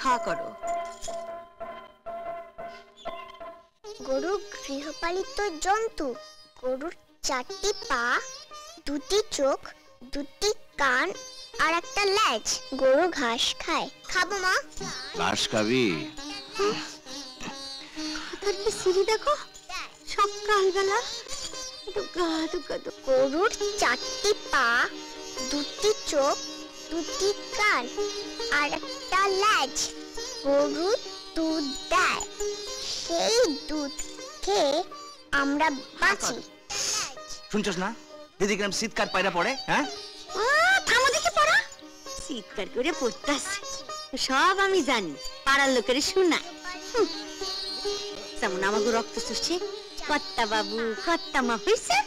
খা করো। গরু গৃহপালিত জন্তু। গরুর 4টি পা, 2টি চোখ, 2টি কান আর একটা লেজ। গরু ঘাস খায়। খাবো মা? ঘাস খাবি? সিঁড়ি দেখো, সকালবেলা। গরুর 4টি পা, 2টি চোখ, 2টি কান আর একটা লেজ। গরু দুধ দেয়, সেই দুধ খেয়ে আমরা বাঁচি। শুনছস না দিদি কেমন শীতকার পায়রা পড়ে? হ্যাঁ থামো দেখে পড়া। চিৎকার করে পড়তাছে সব আমি জানি, পাড়ার লোকের শোনায়। যেমন আমাকে রক্ত চুষছে কর্তা বাবু কর্তা মা হইছে।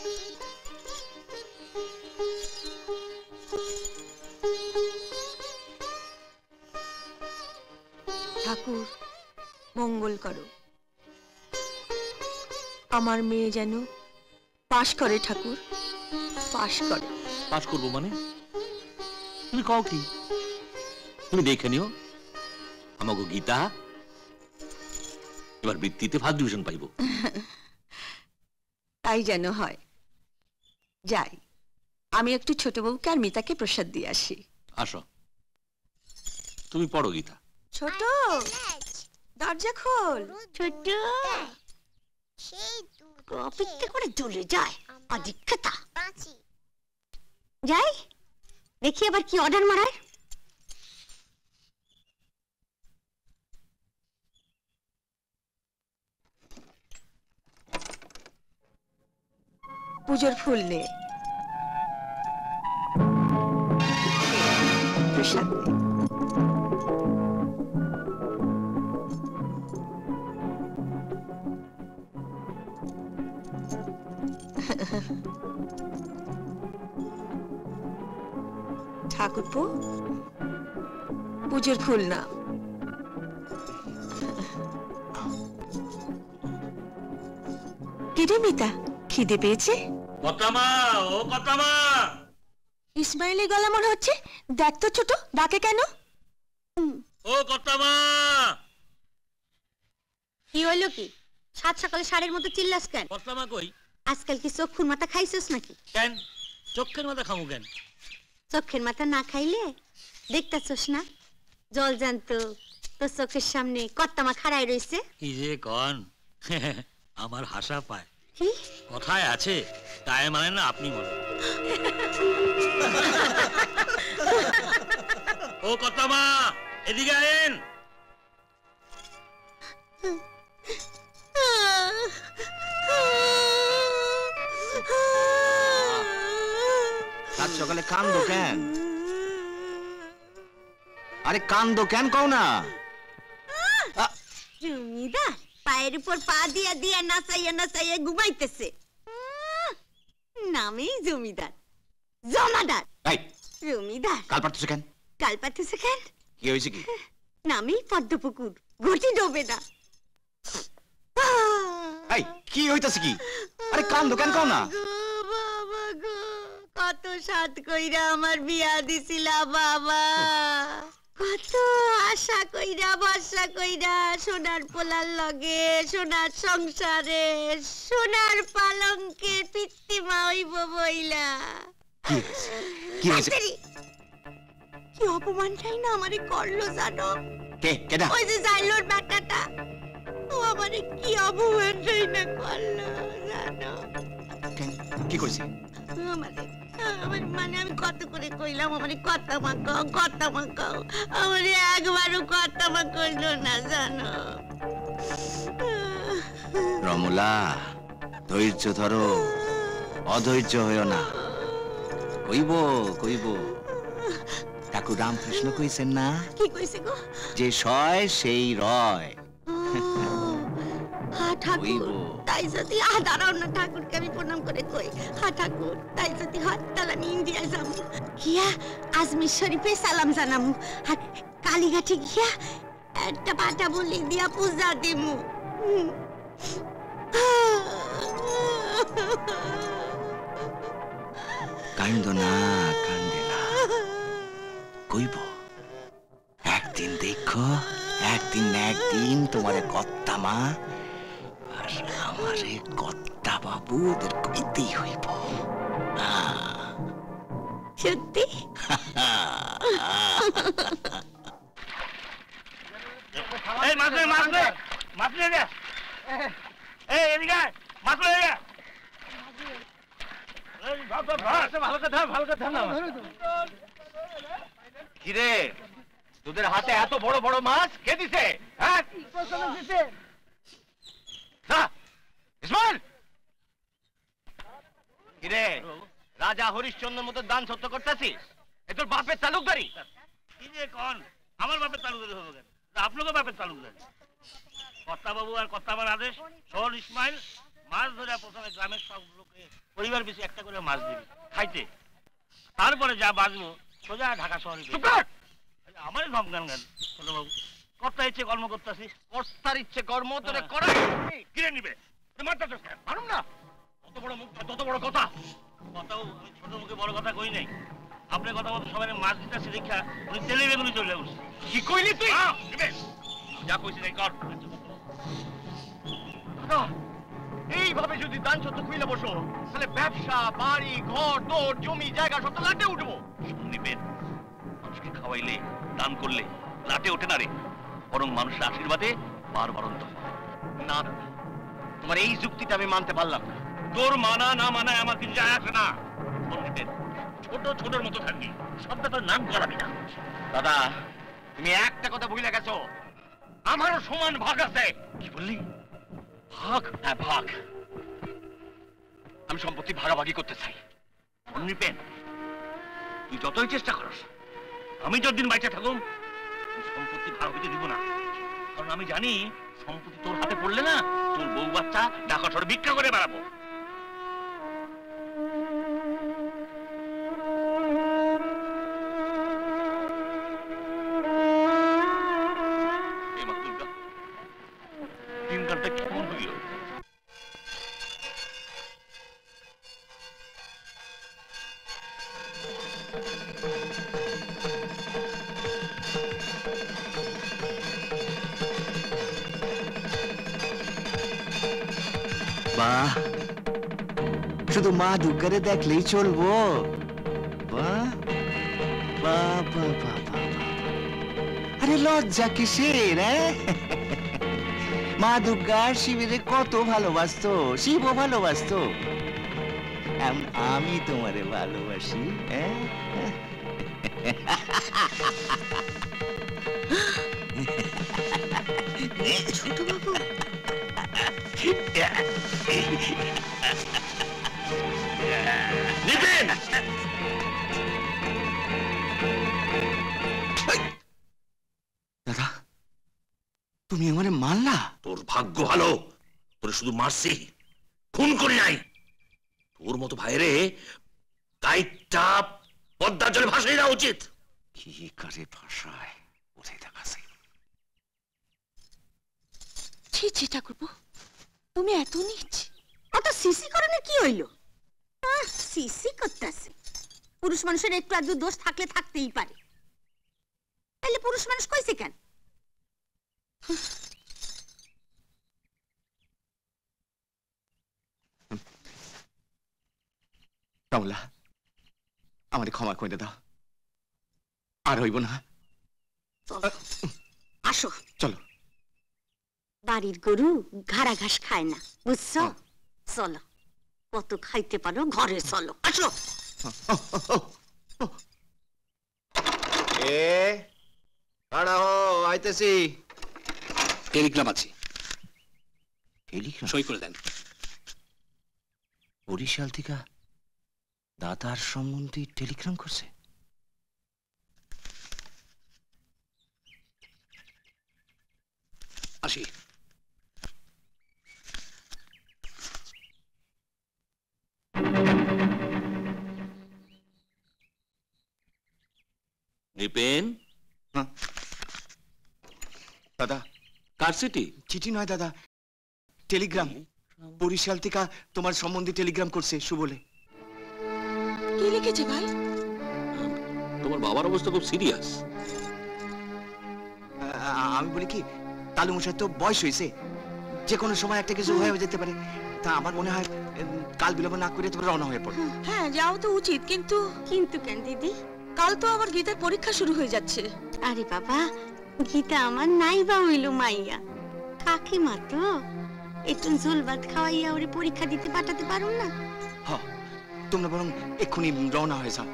ঠাকুর মঙ্গল করো, আমার মেয়ে যেন পাশ করে। ঠাকুর পাশ করে। পাশ করবো মানে? তুমি কও কি? তুমি দেখে নিও আমাকে গীতা এবার বৃত্তিতে ফার্স্ট ডিভিশন পাইব। তাই যেন হয়। যাই, আমি একটু ছোট বউকে আর মিতাকে প্রসাদ দিয়ে আসি। আসো, তুমি পড়ো গীতা। ছোট দরজা খোল। ছোট অপেক্ষা করে চলে যায় অধিক্ষতা। যাই দেখি আবার কি অর্ডার মারায়। পুজোর ফুল নে, প্রসাদ নে। ঠাকুরপো পুজোর ফুল না। কেটে মিতা খিদে পেয়েছে? কর্তামা, ও কর্তামা। ইসমাইলি গলা মনে হচ্ছে। দেখ তো ছোট, ডাকে কেন? ও কর্তামা। কি হইলো কি? সাত সকালে ষাঁড়ের মতো চিল্লাস কেন? কর্তামা কই? আজকাল কি চক্ষুর মাথা খাইছিস নাকি? কেন চোখের মাথা খামু কেন? চোখের মাথা না খাইলে দেখতাছস না জল জানতো তোর চোখের সামনে কর্তামা খাড়াই রইছে। কি যে কন, আমার হাসা পায়। কি কথায় আছে তাই মানে না আপনি বলেন। ও কর্তামা এদিকে আইন। সাত সকালে কান্দো কেন? আরে কান্দো কেন কও না? জমিদার পায়ের উপর পা দিয়া দিয়া নাচাইয়া নাচাইয়া ঘুমাইতেছে। নামেই জমিদার, জমাদার। এই জমিদার কাল পারতেছ কেন? কাল পাতেছে কেন? কি হয়েছে কি? নামেই পদ্মপুকুর, ঘটি ডোবে না। এই কি হইতাছে কি? আরে কান্দো কেন কও না? বাবা গো, কত সাত কইরা আমার বিয়া দিছিলা বাবা, কত আশা কইরা ভরসা কইরা সোনার পোলার লগে সোনার সংসারে সোনার পালঙ্কে পিতৃমা হইব বইলা। কি হয়েছে? কি অপমানটাই না আমারে করলো জানো? কে কেডা? ওই যে জাইলোর বেটাটা, ও আমারে কি অপমানটাই না করলো জানো? কি কইছে? আমার মানে আমি কত করে কইলাম আমারে কথা মাকাও কথা মাকাও, আমারে একবারও কথা মা কইলো না জানো? রমলা ধৈর্য ধরো, অধৈর্য হইও না। কইব কইব। ঠাকুর রামকৃষ্ণ কইছেন না? কি কইছে গো? যে সয় সেই রয়। হ্যাঁ ঠাকুর, তাই যদি দাঁড়াও না ঠাকুরকে আমি প্রণাম করে কই। হ্যাঁ ঠাকুর, তাই যদি হয় তাহলে আমি ইন্ডিয়া যাবো, গিয়া আজমির শরীফে সালাম জানামু, আর কালীঘাটে গিয়া একটা পাটা বলি দিয়া পূজা দিমু। কান্দ না, কান্দে না, কইব একদিন দেখো একদিন না একদিন তোমারে কর্তা মা আর আমারে কর্তা বাবু ওদের কইতেই হইব। সত্যি? এই মাছলে মাছলে মাছলে রে, এই এদিকে মাছলে রে, এই ভালো কথা ভালো কথা না। কিরে তোদের হাতে এত বড় বড় মাছ কে দিছে? হ্যাঁ ইসমাইল, কিরে রাজা হরিশ্চন্দ্রের মতো দান সত্য করতেছিস? এ তোর বাপের তালুকদারি? কি যে কোন, আমার বাপের তালুকদারি হবে কেন? আপনাকে বাপের তালুকদারি। কর্তা বাবু আর কর্তা আমার আদেশ, শহর ইসমাইল মাছ ধরে প্রথমে গ্রামের সব লোকে পরিবার বেশি একটা করে মাছ দিবি খাইতে, তারপরে যা বাঁচবো সোজা ঢাকা শহরে। আমারই ধমকান গান ছোট বাবু, কর্তা ইচ্ছে কর্ম করতেছিস। কর্তার ইচ্ছে কর্ম তোরে করে কিনে নিবে মারতেছিস কেন? মারুম না, কত বড় মুখ তত বড় কথা। কথাও আমি ছোট মুখে বড় কথা কই নাই। আপনার কথা মতো সবাই মাছ দিতেছে দেখা উনি তেলে বেগুনি চলে উঠছে। কি কইলি তুই? যা কইছি তাই কর। এইভাবে যদি দান সত্য খুইলে বসো তাহলে ব্যবসা বাড়ি ঘর তোর জমি জায়গা সব তো লাটে উঠবো। নিবেন মানুষকে খাওয়াইলে দান করলে লাটে ওঠে না রে, বরং মানুষের আশীর্বাদে বারবার অন্তর। না দাদা, তোমার এই যুক্তিটা আমি মানতে পারলাম না। তোর মানা না মানায় আমার কিছু যায় আসে না। ছোট ছোটর মতো থাকবি, সবটা তোর নাম করাবি না। দাদা তুমি একটা কথা ভুলে গেছো, আমারও সমান ভাগ আছে। কি বললি? ভাগ? হ্যাঁ ভাগ। আমি সম্পত্তি ভাগাভাগি করতে চাই। নিপেন তুই যতই চেষ্টা করস, আমি যতদিন বাইচা থাকুম সম্পত্তি ভাগ হইতে দিব না। কারণ আমি জানি সম্পত্তি তোর হাতে পড়লে না তোর বউ বাচ্চা ঢাকা শহরে ভিক্ষা করে বেড়াবো। দিনকালটা কেমন হইল? বাহ, শুধু মা দুর্গারে দেখলেই চলবো? বাহ বাহ বাহ বাহ বাহ। আরে লজ্জা কিসের? মা দুর্গা শিবেরে কত ভালোবাসতো, শিবও ভালোবাসতো, এমন আমি তোমারে ভালোবাসি। ছোট বাবু, নিপেন দাদা তুমি আমারে মারলা? তোর ভাগ্য ভালো, তোর শুধু মারছি, খুন করি নাই। তোর মতো ভাইরে কাইটটা পদ্মার জলে ভাসাই দেওয়া উচিত। কি করে ভাষায় ওরে দেখাছে। ছি ছি ঠাকুরপো, তুমি এত নিচ অত সিসি করনে কি হইল? সিসি করতেছে, পুরুষ মানুষের একটু আধটু দোষ থাকলে থাকতেই পারে, তাহলে পুরুষ মানুষ কইছে কেন? কমলা আমারে ক্ষমা করে দাও, আর হইব না। আসো চলো। বাড়ির গরু ঘাড়া ঘাস খায় না, বুঝছো? চলো, কত খাইতে পারো ঘরে চলো, আসো। এ খাড়া হো, আইতেছি। টেলিগ্রাম আছে, টেলিগ্রাম? সই করে দেন। বরিশাল থেকে দাদার সম্বন্ধে টেলিগ্রাম করছে? আসি। নিপেন দাদা কার চিঠি? চিঠি নয় দাদা, টেলিগ্রাম। বরিশাল থেকে তোমার সম্বন্ধে টেলিগ্রাম করছে সুবলে। কি লিখেছে ভাই? তোমার বাবার অবস্থা খুব সিরিয়াস। আমি বলি কি তালু মশাই তো বয়স হয়েছে, যে কোনো সময় একটা কিছু হয়ে যেতে পারে। তা আমার মনে হয় কাল বিলম্ব না করে তোমরা রওনা হয়ে পড়ো। হ্যাঁ যাও তো উচিত, কিন্তু কিন্তু কেন দিদি? কাল তো আবার গীতার পরীক্ষা শুরু হয়ে যাচ্ছে। আরে বাবা, গীতা আমার নাই বা হইল মাইয়া, কাকিমা তো একটু ঝোল ভাত খাওয়াইয়া ওরে পরীক্ষা দিতে পাঠাতে পারো না? হ্যাঁ, তোমরা বরং এক্ষুনি রওনা হয়ে যাও।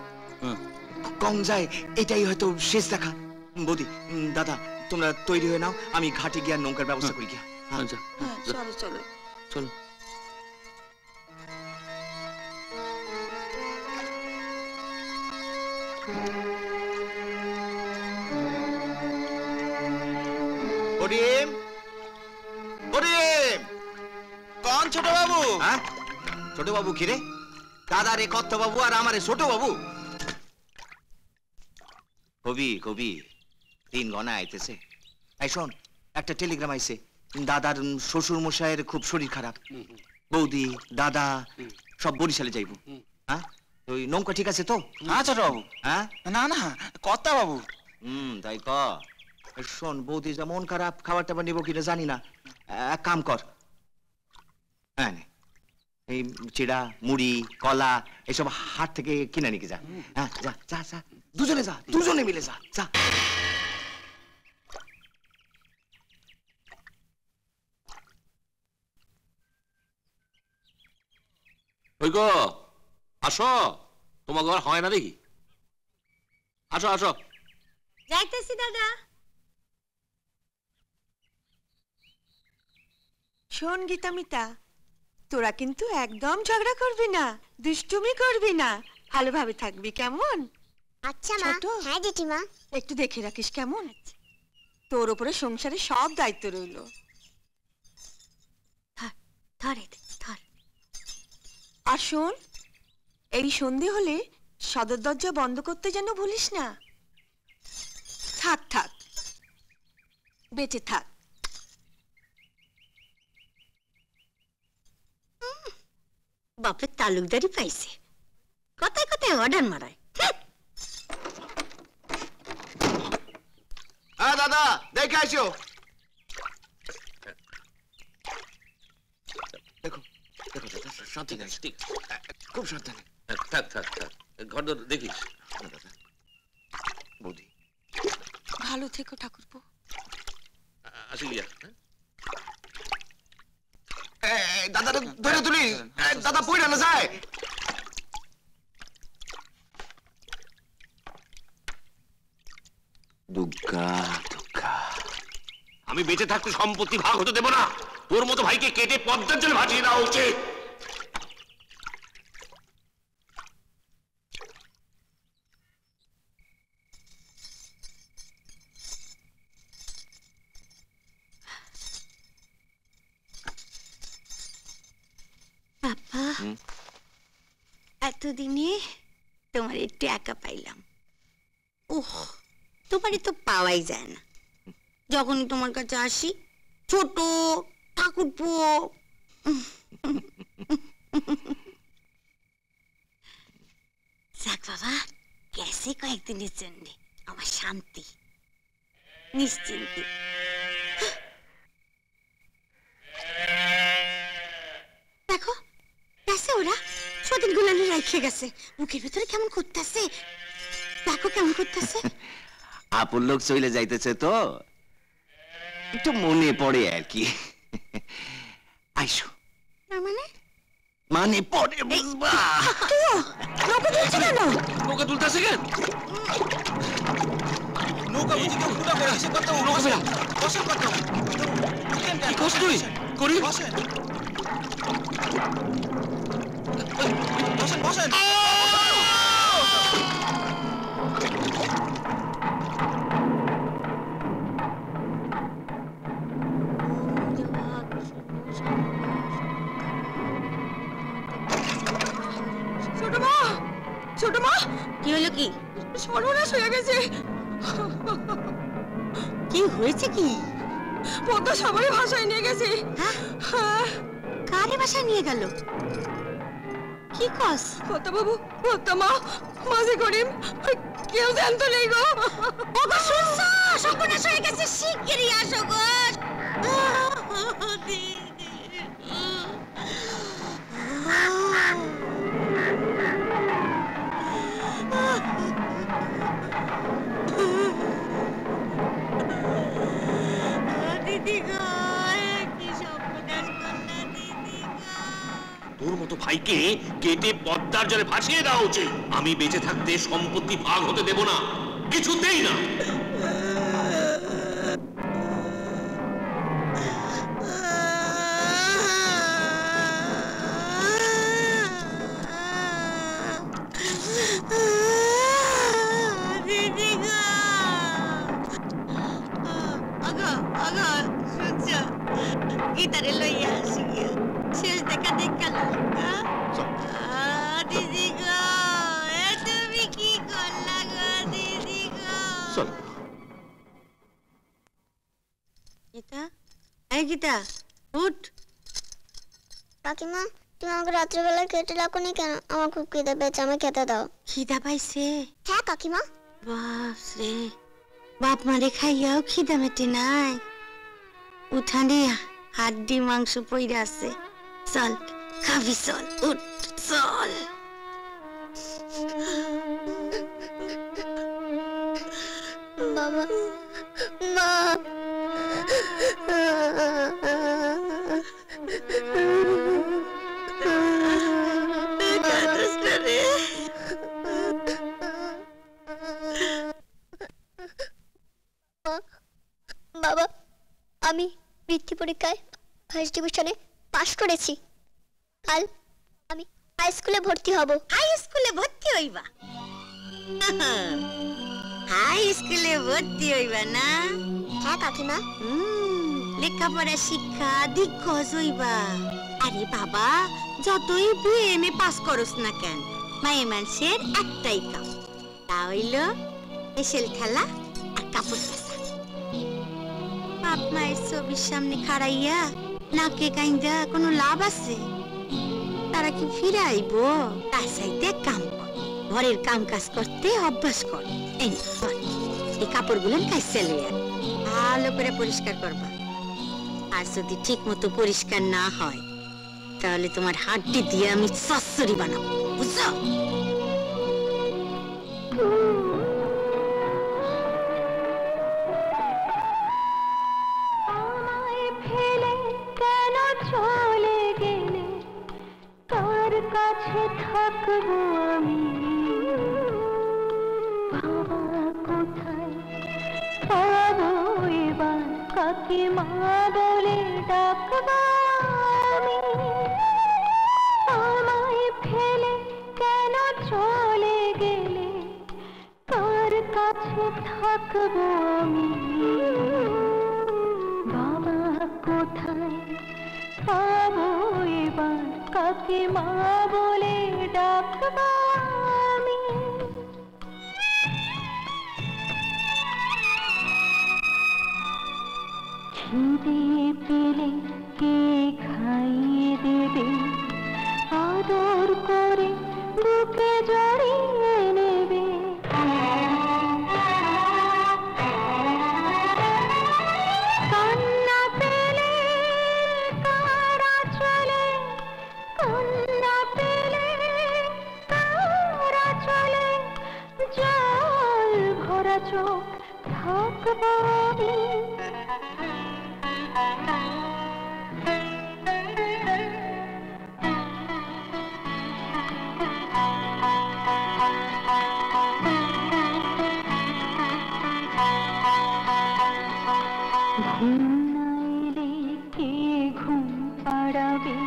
কম যায় এটাই হয়তো শেষ দেখা। বৌদি, দাদা, তোমরা তৈরি হয়ে নাও, আমি ঘাটে গিয়ে নৌকার ব্যবস্থা করি গিয়া। আচ্ছা হ্যাঁ চলো চলো চলো। করিম, করিম, কোন ছোট বাবু? হ্যাঁ ছোট বাবু? কি রে? দাদা রে কর্ত বাবু আর আমারে ছোট বাবু? কবি কবি দিন গনা আইতেছে। এই শোন, একটা টেলিগ্রাম আইছে, দাদার শ্বশুর মশাইয়ের খুব শরীর খারাপ, বৌদি দাদা সব বরিশালে যাইব। হ্যাঁ, ওই নৌকা ঠিক আছে তো? হ্যাঁ ছোট বাবু। হ্যাঁ না না, কর্তা বাবু। তাই ক। শোন, বৌদি যা মন খারাপ, খাবার টাবার নিবো কিনা জানি না, এক কাম কর, হ্যাঁ নে, এই চিড়া মুড়ি কলা এসব হাট থেকে কিনে নিকে যা। হ্যাঁ যা যা যা, দুজনে যা, দুজনে মিলে যা যা। ওই গো, আসো, তোমার ঘর হয় না দেখি, আসো আসো। যাইতেছি দাদা। শোন গীতা মিতা, তোরা কিন্তু একদম ঝগড়া করবি না, দুষ্টুমি করবি না, ভালোভাবে থাকবি কেমন? আচ্ছা মা। ছোট? হ্যাঁ জেঠিমা। একটু দেখে রাখিস কেমন? তোর উপরে সংসারে সব দায়িত্ব রইল। ধরে ধর। আর শোন, এই সন্ধে হলে সদর দরজা বন্ধ করতে যেন ভুলিস না। থাক থাক, বেঁচে থাক। বাপের তালুকদারি পাইছে, কথায় কথায় অর্ডার মারায়। হ্যাঁ দাদা, দেখে আসো। দেখো দেখো দাদা, সাবধানে, ঠিক, খুব সাবধানে। থাক থাক থাক, ঘর দর দেখিস। দাদা, বৌদি, ভালো থেকো ঠাকুরপো। আসি গিয়া। দাদা ধরে তুলি, দাদা পড়ে না যায়। দুর্গা দুর্গা, আমি বেঁচে থাকতে সম্পত্তি ভাগ হতে দেব না। তোর মতো ভাইকে কেটে পদ্মার জলে ভাসিয়ে দেওয়া উচিত। বাবা, এতদিনে তোমার একটু একা পাইলাম। ওহ, তোমারই তো পাওয়াই যায় না। যখনই তোমার কাছে আসি, ছোট ঠাকুরপো। যাক বাবা, গেছে কয়েকদিনের জন্য আমার শান্তি, নিশ্চিন্তে। দেখো গেছে ওরা, সদিন গুলানি রাইখে গেছে, বুকের ভিতরে কেমন করতেছে, দেখো কেমন করতেছে। আপন লোক চলে যাইতেছে তো একটু মনে পড়ে আর কি। আইসো। তার মানে মানে পড়ে বুঝবা। নৌকা তুলছি কেন? নৌকা তুলতেছে কেন? নৌকা বুঝি কেউ ফুটা করে দিছে কর্তা বাবু। বসেন বসেন কর্তা বাবু। কি কষ্ট তুই করি? বসেন বসেন বসেন। ছোট মা, ছোট মা, কি হলো? কি সর্বনাশ হয়ে গেছে। কি হয়েছে? কি পদ্মা সবাই ভাষায় নিয়ে গেছে। কারে বাসায় নিয়ে গেল? কি কস? কত বাবু, কত মা, মাঝে করিম, কেউ জানতো নেই গো। ওগো শুনছো? সর্বনাশ হয়ে গেছে, শিগগিরই আসো গো। দিদি গো, কি সর্বনাশ করলা দিদি গো। তোর মতো ভাইকে কেটে পদ্মার জলে ভাসিয়ে দেওয়া উচিত। আমি বেঁচে থাকতে সম্পত্তি ভাগ হতে দেব না, কিছুতেই না। দিদি গো, আগো আগো শুনছো? গীতারে লইয়া আসি গিয়া শেষ দেখা দেখালো। দিদি গো, এ তুমি কি করলা গো দিদি গো? গীতা, এই গীতা, উঠ। কাকিমা, তুমি আমাকে রাত্রিবেলা খেতে ডাকোনি কেন? আমার খুব খিদে পেয়েছে, আমি খেতে দাও। খিদা পাইছে? হ্যাঁ কাকিমা। বাপরে, বাপ মারে খাইয়াও খিদা মেটে নাই। উঠানে হাড্ডি মাংস পইরা আছে, চল খাবি, চল উঠ চল। বাবা, মা, বাবা, আমি বৃত্তি পরীক্ষায় ফার্স্ট ডিভিশনে পাস করেছি। কাল আমি হাই স্কুলে ভর্তি হব। হাই স্কুলে ভর্তি হইবা? হাই স্কুলে ভর্তি হইবা না? হ্যাঁ কাকিমা। লেখাপড়া শিক্ষা দিগ্গজ হইবা। আরে বাবা, যতই বিএমএ পাস করস না কেন, মায়ে মানুষের একটাই কাম, তা হইল এসেল খেলা আর কাপড় কাচা। বাপ মায়ের ছবির সামনে খাড়াইয়া নাকে কাইন্দা কোনো লাভ আছে? তারা কি ফিরে আইব? তার চাইতে কাম কর, ঘরের কাম কাজ করতে অভ্যাস কর। এই কাপড়গুলো কাইছে লইয়া ভালো করে পরিষ্কার করবা। আর যদি ঠিক মতো পরিষ্কার না হয়, তাহলে তোমার হাড্ডি দিয়ে আমি চচ্চড়ি বানাবো, বুঝছো? কাছে থাকবো আমি, বাবা কোথায় পাবো এবার, কাকে মা বলে ডাকবো আমি? আমায় ফেলে কেন চলে গেলে, কার কাছে থাকবো আমি? বাবা কোথায় পাবো এবার, কাকে মা বলে ডাকবো আমি? খিদে পেলে কে খাইয়ে দেবে, আদর করে বুকে জড়িয়ে নেবে। কান্না পেলে কারা চলে, কান্না পেলে কারা চলে, জল ভরা চোখ থাকবো আমি। ঘুম না এলে কে ঘুম পাড়াবে,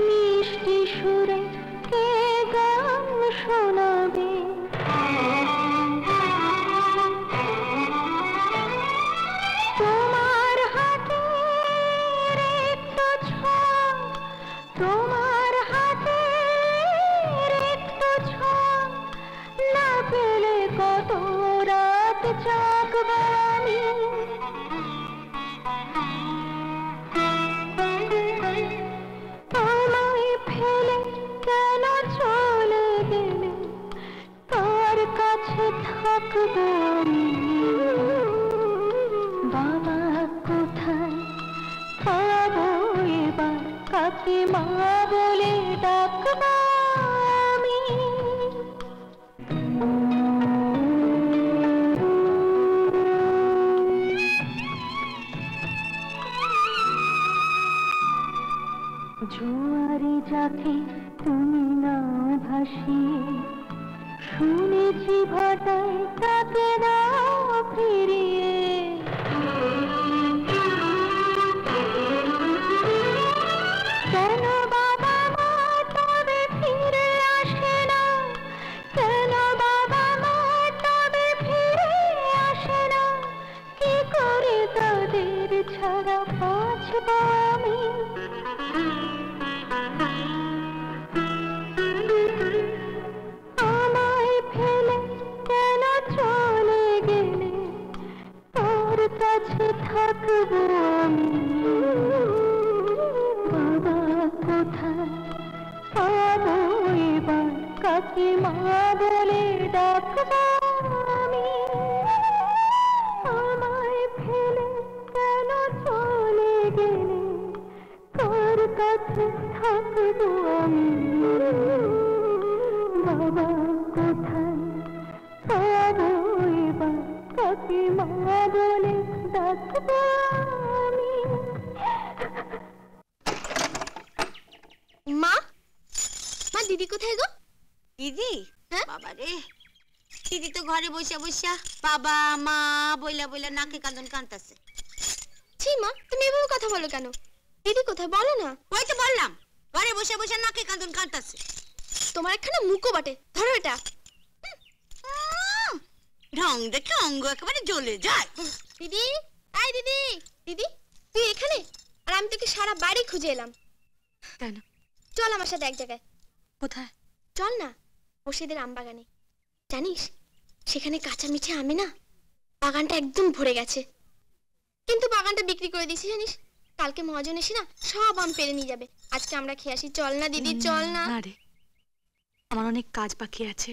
মিষ্টি সুরে কে গান শোনাবে? তোমার হাতের একটু ছোঁয়া, তোমার হাতের একটু ছোঁয়া না পেলে কত রাত জাগবো আমি। আমায় ফেলে কেন কাকে মা বলে ডাকবো আমি। জোয়ারে যাকে তুমি নাও ভাসিয়ে, শুনেছি ভাটায় তাকে নাও ফিরিয়ে। কেন বাবা মা তবে ফিরে আসে না, কেন বাবা মা তবে ফিরে আসে না, কি করে তাদের ছাড়া বাঁচব আমি। আমায় ফেলে কেন চলে গেলে, তোর কাছে থাকবো আমি। বাবা কোথায় পাবো এবার, কাকে মা বলে ডাকবো আমি। আমায় ফেলে কেন চলে গেলে, তোর কাছে থাকবো আমি। বাবা কোথায় পাবো এবার, কাকে মা বলে ডাকবো আমি। মা, মা দিদি কোথায় গো? দিদি? হ্যাঁ? বাবা রে, দিদি তো ঘরে বসে বসে বাবা মা বইলা বইলা নাকে কাঁদন কাঁদতাছে। ছি মা, তুমি এভাবে কথা বলো কেন? দিদি কোথায় বলো না। ওই তো বললাম, ঘরে বসে বসে নাকে কাঁদন কাঁদতাছে। তোমার একখানা মুখও বটে, ধরো এটা। রং দেখে অঙ্গ একেবারে জ্বলে যায়। দিদি, আই দিদি, দিদি তুই এখানে? আর আমি তোকে সারা বাড়ি খুঁজে এলাম। কেন? চল আমার সাথে এক জায়গায়। কোথায়? চল না, মুর্শিদের আম বাগানে। জানিস সেখানে কাঁচা মিঠে আমে না বাগানটা একদম ভরে গেছে, কিন্তু বাগানটা বিক্রি করে দিয়েছি জানিস। কালকে মহাজন এসে না সব আম পেরে নিয়ে যাবে। আজকে আমরা খেয়ে আসি, চল না দিদি, চল না। না রে, আমার অনেক কাজ বাকি আছে,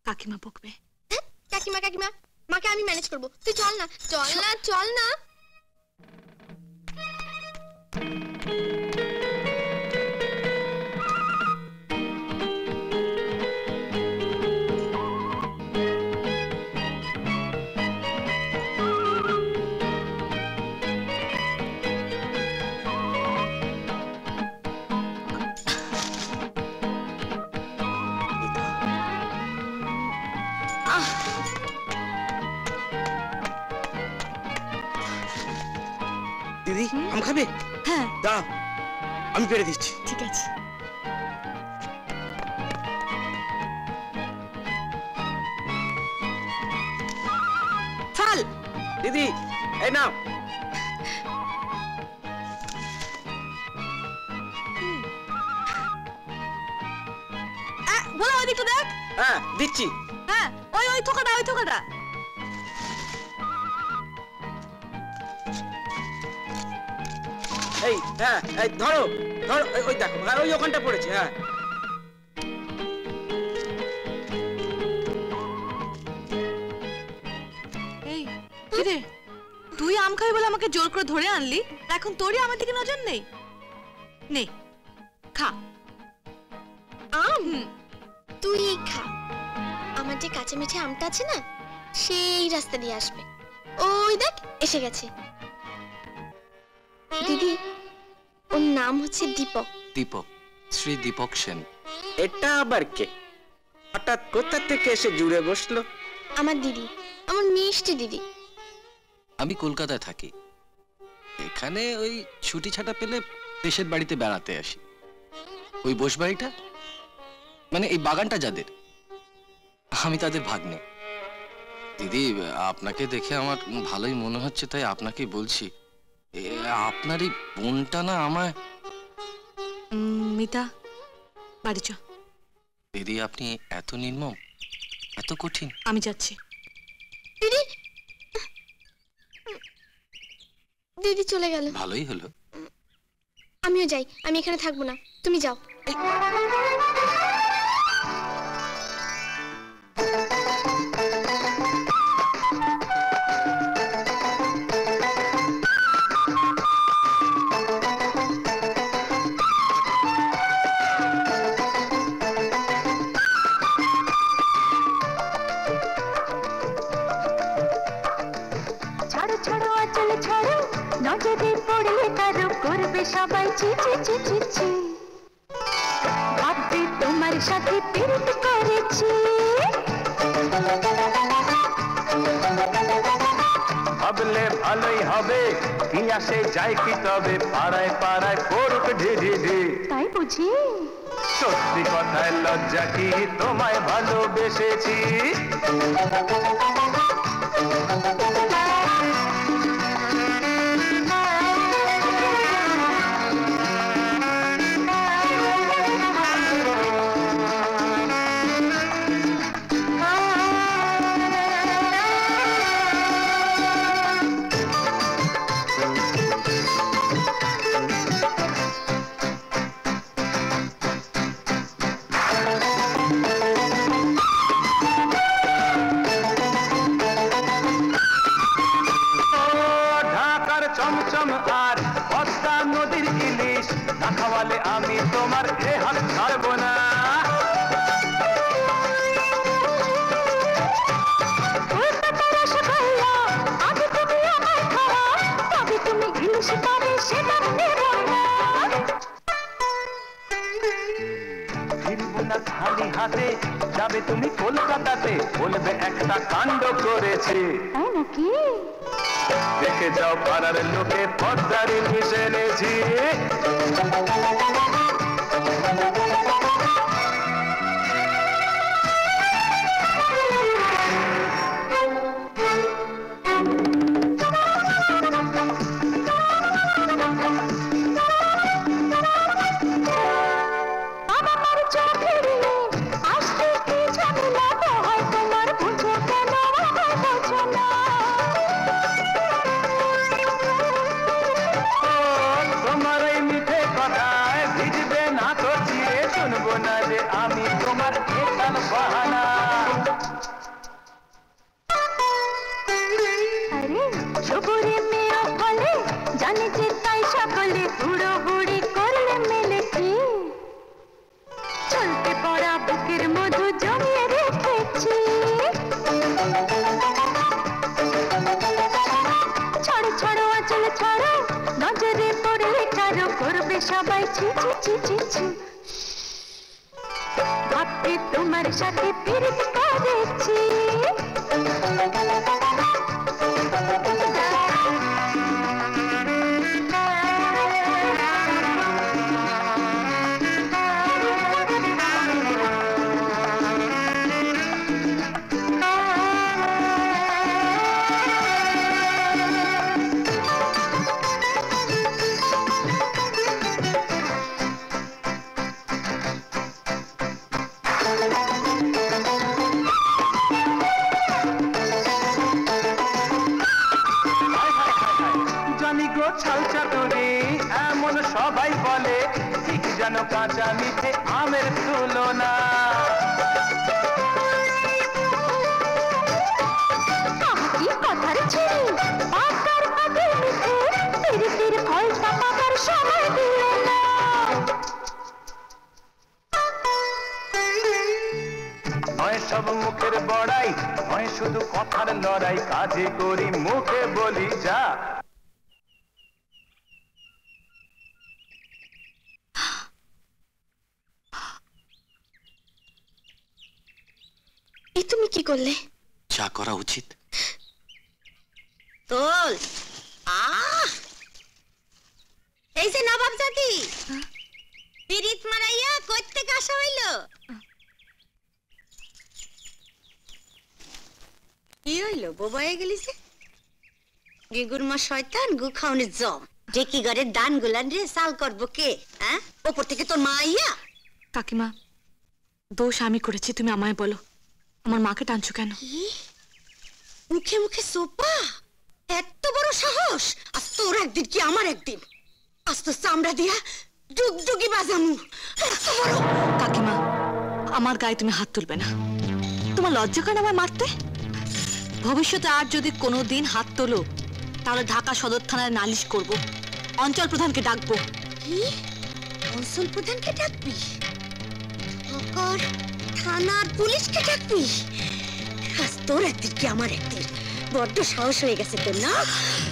কাকিমা বকবে। হ্যাঁ, কাকিমা কাকিমা, মাকে আমি ম্যানেজ করবো, তুই চল না, চল না, চল না। দিদি আম খাবে? হ্যাঁ দাও আমি পেরে দিচ্ছি। ঠিক আছে। চল দিদি এই নাও। বলো ওইদিকে দেখ। হ্যাঁ দিচ্ছি। হ্যাঁ ওই ওই থোকাটা, ওই থোকাটা। এই হ্যাঁ এই ধরো ধরো, ওই দেখো, আর ওই ওখানটা পড়েছে। হ্যাঁ এই কি রে, তুই আম খাবি বলে আমাকে জোর করে ধরে আনলি, এখন তোরই আমার দিকে নজর নেই? নে খা। আম তুই খা, আমার যে কাঁচা মিঠে আমটা আছে না সেই রাস্তা দিয়ে আসবে। ওই দেখ এসে গেছে। দিদি ওর নাম হচ্ছে দীপক। দীপক, শ্রী দীপক সেন। এটা আবার কে? হঠাৎ কোথা থেকে এসে জুড়ে বসলো? আমার দিদি, আমার মিষ্টি দিদি। আমি কলকাতায় থাকি, এখানে ওই ছুটি ছাটা পেলে দেশের বাড়িতে বেড়াতে আসি। ওই বসবাড়িটা মানে এই বাগানটা যাদের, আমি তাদের ভাগ্নে। দিদি আপনাকে দেখে আমার ভালোই মনে হচ্ছে, তাই আপনাকে বলছি, আপনার এই বোনটা না আমায়। মিতা বাড়ি চ। দিদি আপনি এত নির্মম, এত কঠিন। আমি যাচ্ছি। দিদি, দিদি চলে গেল। ভালোই হলো। আমিও যাই, আমি এখানে থাকবো না, তুমি যাও। পড়লে কারো করবে সবাই ছি ছি ছি ছি ছি ভাববে তোমার সাথে প্রীত করেছি ভাবলে ভালোই হবে কি আসে যায় কি তবে পাড়ায় পাড়ায় করুক ঢি ঢি ঢি তাই বুঝি সত্যি কথায় লজ্জা কি তোমায় ভালোবেসেছি চমচম আর পদ্মা নদীর ইলিশ না খাওয়ালে আমি তোমার এ হাত ছাড়বো না ফিরবো না খালি হাতে যাবে তুমি কলকাতাতে বলবে একটা কাণ্ড করেছে তাই নাকি দেখে যাও পাড়ার লোকে পদ্মার ইলিশ এনেছি সবাই ছি ছি ছি ছি ছি ভাবতে তোমার সাথে প্রীত করেছি সবাই বলে ঠিক যেন কাঁচা মিঠে আমের তুলনা কি কথার ছিরি পাকার আগে মিঠে প্রীতির ফলটা পাকার সময় দিলে না হয় সব মুখের বড়াই হয় শুধু কথার লড়াই কাজে করি মুখে বলি যা তুমি কি করলে যা করা উচিত তোল এই যে নবাব জাতি পিরিত মারাইয়া কইতে কাশা হইল কি হইল বোবায়ে গেলিছে গিগুর মা শয়তান গু খাওনের জম ডেকি ঘরের দান গুলান রে সাল করবো কে হ্যাঁ ওপর থেকে তোর মা আইয়া কাকিমা দোষ আমি করেছি তুমি আমায় বলো আমার মাকে টানছো কেন মুখে মুখে সোপা এত বড় সাহস আজ তোর একদিন কি আমার একদিন আজ তো চামড়া দিয়া ডুগডুগি বাজামু এত বড় কাকিমা আমার গায়ে তুমি হাত তুলবে না তোমার লজ্জা করে আমায় মারতে ভবিষ্যতে আর যদি কোনোদিন হাত তোলো তাহলে ঢাকা সদর থানায় নালিশ করব অঞ্চল প্রধানকে ডাকবো কি অঞ্চল প্রধানকে ডাকবি থানার পুলিশকে ডাকবি আজ তোর একদিন কি আমার একদিন বড্ড সাহস হয়ে গেছে তোর না,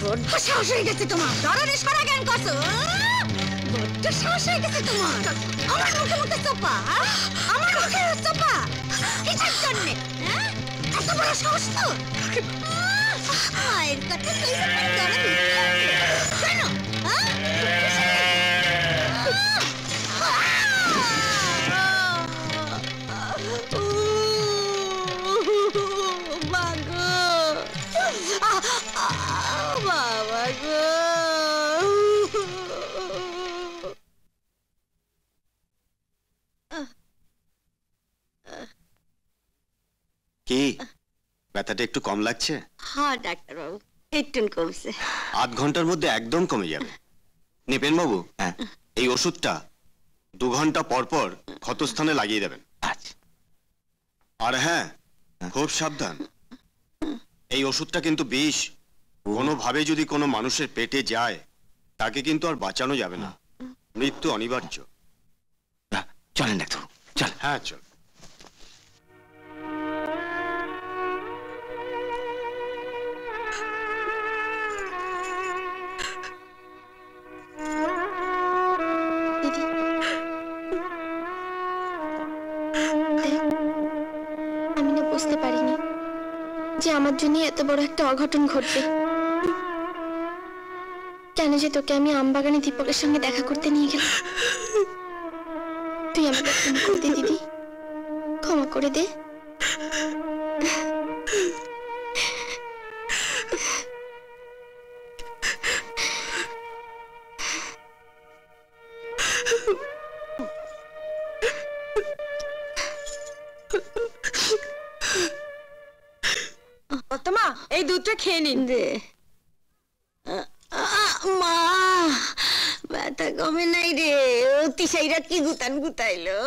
বড্ড সাহস হয়ে গেছে তোমার। ধরনের সারা জ্ঞান করছো, বড্ড সাহস হয়ে গেছে তোমার। আমার মুখে মুখে চোপা, আমার মুখে চোপা কিসের জন্যে? এত বড় সাহস তো? মায়ের কথা তুই কেন? বাবা গো, কি ব্যথাটা একটু কম লাগছে? হ্যাঁ ডাক্তারবাবু, একটু কমছে। আধ ঘন্টার মধ্যে একদম কমে যাবে। নিপেন বাবু, এই ওষুধটা 2 ঘন্টা পর পর ক্ষতস্থানে লাগিয়ে দেবেন। আর হ্যাঁ, খুব সাবধান, এই ওষুধটা কিন্তু বিষ। কোনোভাবে যদি কোনো মানুষের পেটে যায় তাকে কিন্তু আর বাঁচানো যাবে না, মৃত্যু অনিবার্য। চলেন ডাক্তার, চল। হ্যাঁ চল। আমি না বুঝতে পারিনি যে আমার জন্য এত বড় একটা অঘটন ঘটবে। কেন যে তোকে আমি আমবাগানে দীপকের সঙ্গে দেখা করতে নিয়ে গেলাম। তুই আমাকে ক্ষমা করে দে দিদি, ক্ষমা করে দে। মা, এই দুধটা খেয়ে নিন। দে মা, ব্যথা কমে নাই রে, অতিশাইরা কি গুতান গুতাইলো।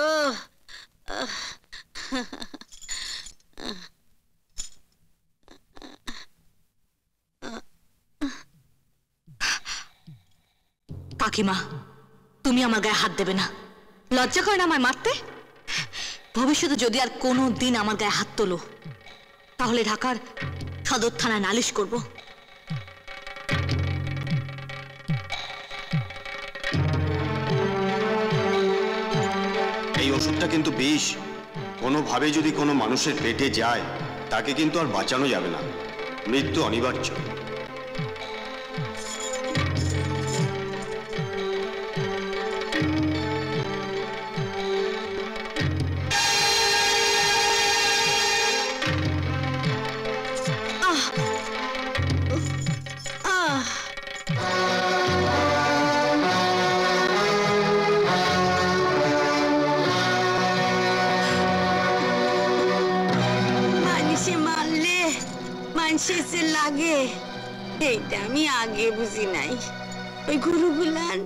কাকিমা, তুমি আমার গায়ে হাত দেবে না, লজ্জা করে না আমায় মারতে? ভবিষ্যতে যদি আর কোনো দিন আমার গায়ে হাত তোলো তাহলে ঢাকার সদর থানায় নালিশ করব। এই ওষুধটা কিন্তু বিষ। কোনোভাবে যদি কোনো মানুষের পেটে যায় তাকে কিন্তু আর বাঁচানো যাবে না, মৃত্যু অনিবার্য। মানুষে লাগে এইটা আমি আগে বুঝি নাই। ওই গুরুগুলান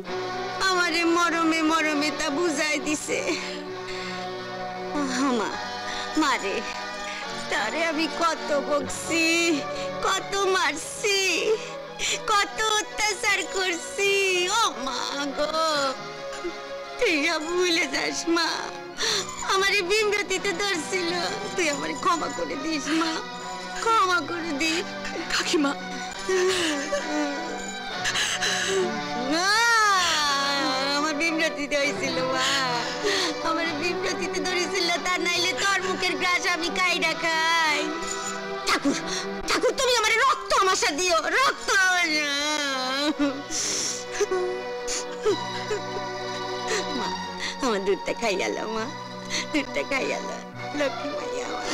আমারে মরমে মরমে তা বুঝাই দিছে। মারে তারে আমি কত বকছি, কত মারছি, কত অত্যাচার করছি। ও মা গো, তুই সব ভুলে যাস মা। আমারে বিমরতিতে ধরছিল, তুই আমারে ক্ষমা করে দিস মা, ক্ষমা করে দিস। কাকিমা, আমার বিমরতিতে হয়েছিল মা, আমার বিমরতিতে ধরেছিল, তা নাইলে তোর মুখের গ্রাস আমি কাইডা খাই। ঠাকুর, ঠাকুর তুমি আমার রক্ত আমাশা দিও, রক্ত। মা, আমার দুধটা খাই গেল মা, দুধটা খাই গেল, লক্ষ্মী মাইয়া আমার।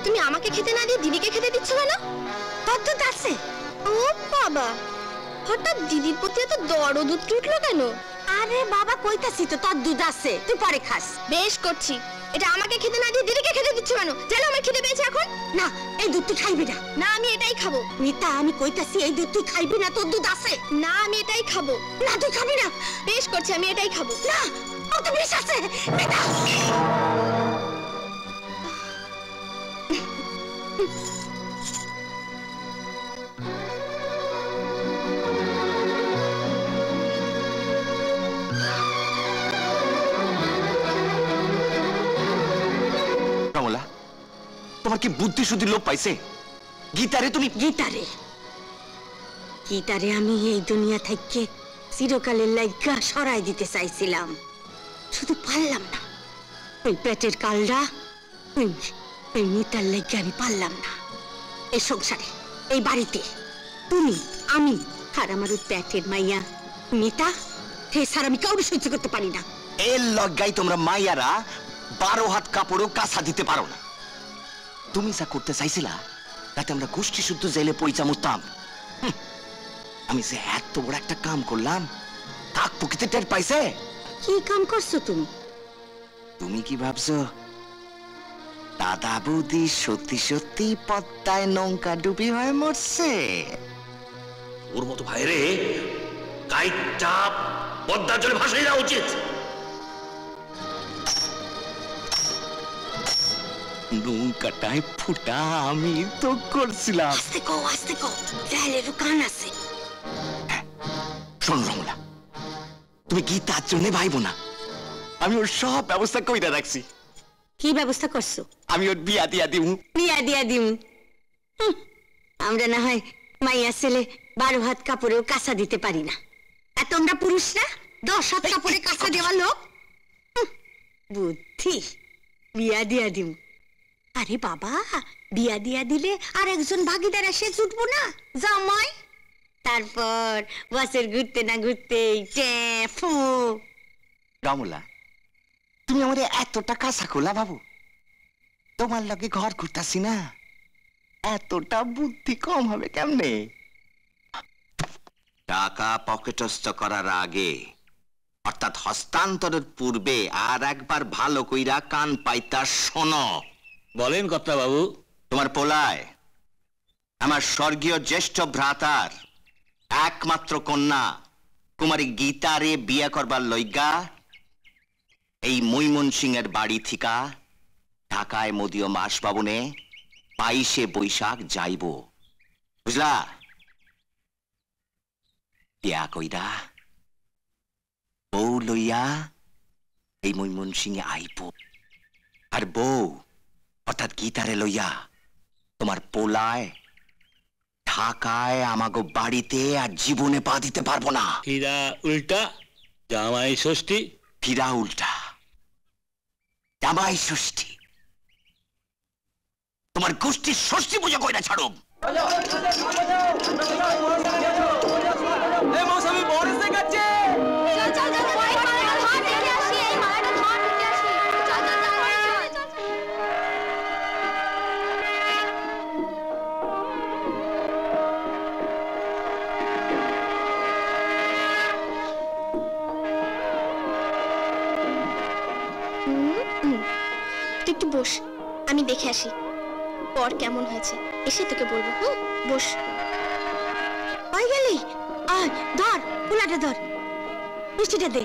তুমি আমাকে খেতে না দিয়ে দিদিকে খেতে দিচ্ছ কেন? তোর দুধ আছে? ও বাবা, হঠাৎ দিদির প্রতি এত দরদ উঠলো কেন? আরে বাবা কইতাছি তো তোর দুধ আছে, তুই পরে খাস। বেশ করছি, এটা আমাকে খেতে না দিয়ে দিদিকে খেতে দিচ্ছ কেন? জানো আমার খেতে পেয়েছে এখন। না, এই দুধ তুই খাইবি না। না, আমি এটাই খাবো। মিতা, আমি কইতাছি এই দুধ তুই খাইবি না, তোর দুধ আছে। না, আমি এটাই খাবো। না, তুই খাবি না। বেশ করছি, আমি এটাই খাবো। না, ও তো বিষ আছে। মিতা, তোমার কি বুদ্ধি শুদ্ধি লোপ পাইছে? গীতারে তুমি গীতারে আমি এই দুনিয়া থেকে চিরকালের লাইগা সরাই দিতে চাইছিলাম, শুধু পারলাম না। ওই পেটের কালরা ওই মিতার লাইগা আমি পারলাম না। এই সংসারে, এই বাড়িতে তুমি, আমি আর আমার ওই পেটের মাইয়া মিতা, হে স্যার আমি কাউকে সহ্য করতে পারি না। এর লজ্জায় তোমরা মাইয়ারা 12 হাত কাপড়ও কাঁচা দিতে পারো না। তুমি যা করতে চাইছিলা তাতে আমরা গোষ্ঠী শুদ্ধ জেলে পয়সা মুতাম। আমি যে এত বড় একটা কাম করলাম কাক প্রকৃতি টের পাইছে? কি কাম করছো তুমি? তুমি কি ভাবছো দাদা বৌদি সত্যি সত্যি পদ্মায় নৌকা ডুবি হয়ে মরছে? ওর মতো ভাইরে কাইটটা পদ্মার জলে ভাসাই দেওয়া উচিত। নৌকাটায় ফুটা আমি তো করছিলাম। আস্তে কও জাহেলেরও কান আছে। শোন রমলা, তুমি গীতার জন্য ভাইবো না, আমি ওর সব ব্যবস্থা কইরা রাখছি। কি ব্যবস্থা করছো? আমি ওর বিয়া দিয়া দিমু। আমরা না হয় মাইয়া ছেলে 12 হাত কাপড়েও কাঁচা দিতে পারি না, আর তোমরা পুরুষরা 10 হাত কাপড়ে কাঁচা দেওয়া লোক। বুদ্ধি, বিয়া দিয়া দিমু। আরে বাবা, বিয়া দিয়া দিলে আর একজন ভাগিদার এসে জুটবো না জামাই? তারপর বছর ঘুরতে না ঘুরতে রমলা, তুমি আমাদের এতটা কাঁচা খোলা ভাবো? তোমার লগে ঘর ঘুরতাছি না, এতটা বুদ্ধি কম হবে কেমনে? টাকা পকেটস্থ করার আগে অর্থাৎ হস্তান্তরের পূর্বে আর একবার ভালো কইরা কান পাইতা শোনো। বলেন কর্তা বাবু। তোমার পোলায় আমার স্বর্গীয় জ্যেষ্ঠ ভ্রাতার একমাত্র কন্যা কুমারী গীতারে বিয়া করবার লইগা এই ময়মনসিংহের বাড়ি থিকা ঢাকায় মদীয় মাস ভবনে 22শে বৈশাখ যাইব, বুঝলা? বিয়া কইরা বউ লইয়া এই ময়মনসিংহে আইব, আর বউ অর্থাৎ গীতারে লইয়া তোমার পোলায় ঢাকায় আমাগো বাড়িতে আর জীবনে পা দিতে পারবো না। ফিরা উল্টা জামাই ষষ্ঠী। ফিরা উল্টা জামাই ষষ্ঠী। তোমার গোষ্ঠীর ষষ্ঠী পূজা কইরা ছাড়ো। তুই একটু বস, আমি দেখে আসি পর কেমন হয়েছে, এসে তোকে বলবো। বস। হয়ে গেলি? আয় ধর, পোলাটা ধর, মিষ্টিটা দে।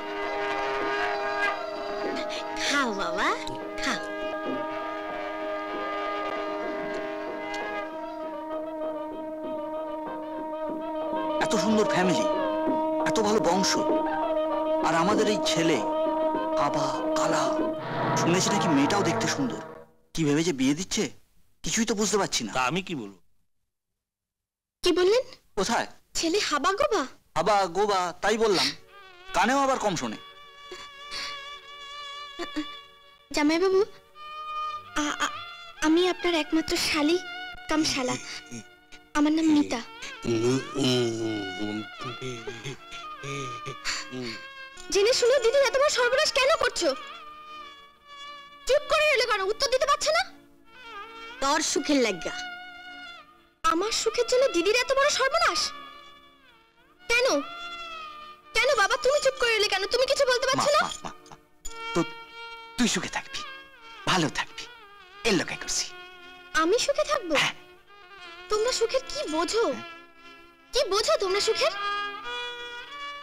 খাও বাবা, খাও। এত সুন্দর ফ্যামিলি, এত ভালো বংশ, আর আমাদের এই ছেলে কাবা কালা। শুনেছি নাকি মেয়েটাও দেখতে সুন্দর। কি ভেবে যে বিয়ে দিচ্ছে কিছুই তো বুঝতে পারছি না। আমি কি বলবো? কি বললেন? কোথায় ছেলে হাবা গোবা? হাবা গোবা তাই বললাম, কানেও আবার কম শোনে। জামাই বাবু, আমি আপনার একমাত্র শালি কাম শালা। আমার নাম মিতা। জেনে শুনে দিদি এত বড় সর্বনাশ কেন করছো? চুপ করে রইলে কেন? উত্তর দিতে পারছো না? তোর সুখের লাগা। আমার সুখের জন্য দিদির এত বড় সর্বনাশ কেন? কেন বাবা তুমি চুপ করে রইলে কেন? তুমি কিছু বলতে পারছো না? তো তুই সুখে থাকবি, ভালো থাকবি, এর লোকে করছি। আমি সুখে থাকবো? তোমরা সুখের কি বোঝো? কি বোঝো তোমরা সুখের?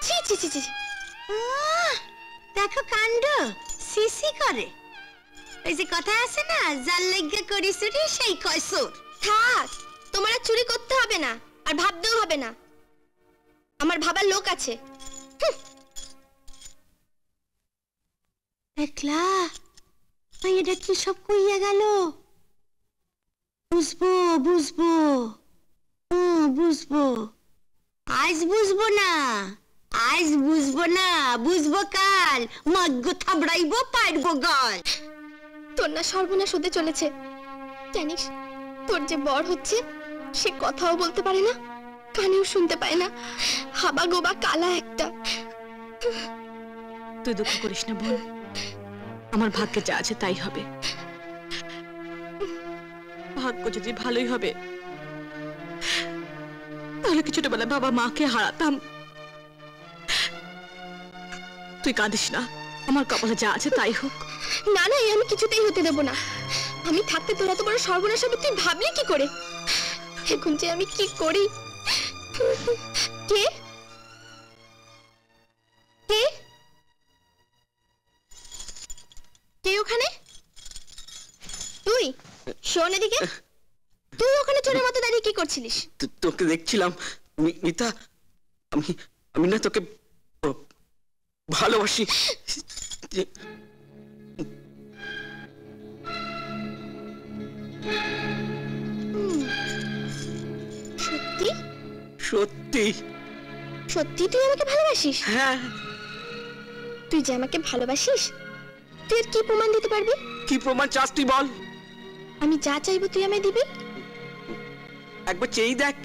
ছি ছি ছি ছি। দেখো কাণ্ড, সিসি করে। ওই যে কথা আছে না, যার লাগা করি চুরি সেই কয় চোর। থাক, তোমার আর চুরি করতে হবে না, আর ভাবতেও হবে না। আমার ভাবার লোক আছে। দেখলা, এটা কি সব কইয়া গেল? বুঝবো বুঝবো বুঝবো আজ বুঝবো না, আজ বুঝবো না, বুঝবো কাল। মগ্গ থাবড়াইবো পারবো গাল। তোর না সর্বনাশ হতে চলেছে জানিস? তোর যে বর হচ্ছে সে কথাও বলতে পারে না, কানেও শুনতে পায় না, হাবা গোবা কালা একটা। তুই দুঃখ করিস না বোন, আমার ভাগ্যে যা আছে তাই হবে। ভাগ্য যদি ভালোই হবে তাহলে কি ছোটবেলায় বাবা মাকে হারাতাম? তুই কাঁদিস না, আমার কপালে যা আছে তাই হোক। না না, আমি কিছুতেই হতে দেব না। আমি থাকতে তোরা তো বড় সর্বনাশ হবে, তুই ভাবলি কি করে? এখন যে আমি কি করি? কে কে কে ওখানে? তুই শোন এদিকে, তুই ওখানে চোরের মতো দাঁড়িয়ে কি করছিলিস? তোকে দেখছিলাম মিতা, আমি না তোকে ভালোবাসি। সত্যি সত্যি সত্যি তুই আমাকে ভালোবাসিস? হ্যাঁ। তুই যে আমাকে ভালোবাসিস তুই আর কি প্রমাণ দিতে পারবি? কি প্রমাণ চাস তুই বল? আমি যা চাইবো তুই আমায় দিবি? একবার চেয়ে দেখ।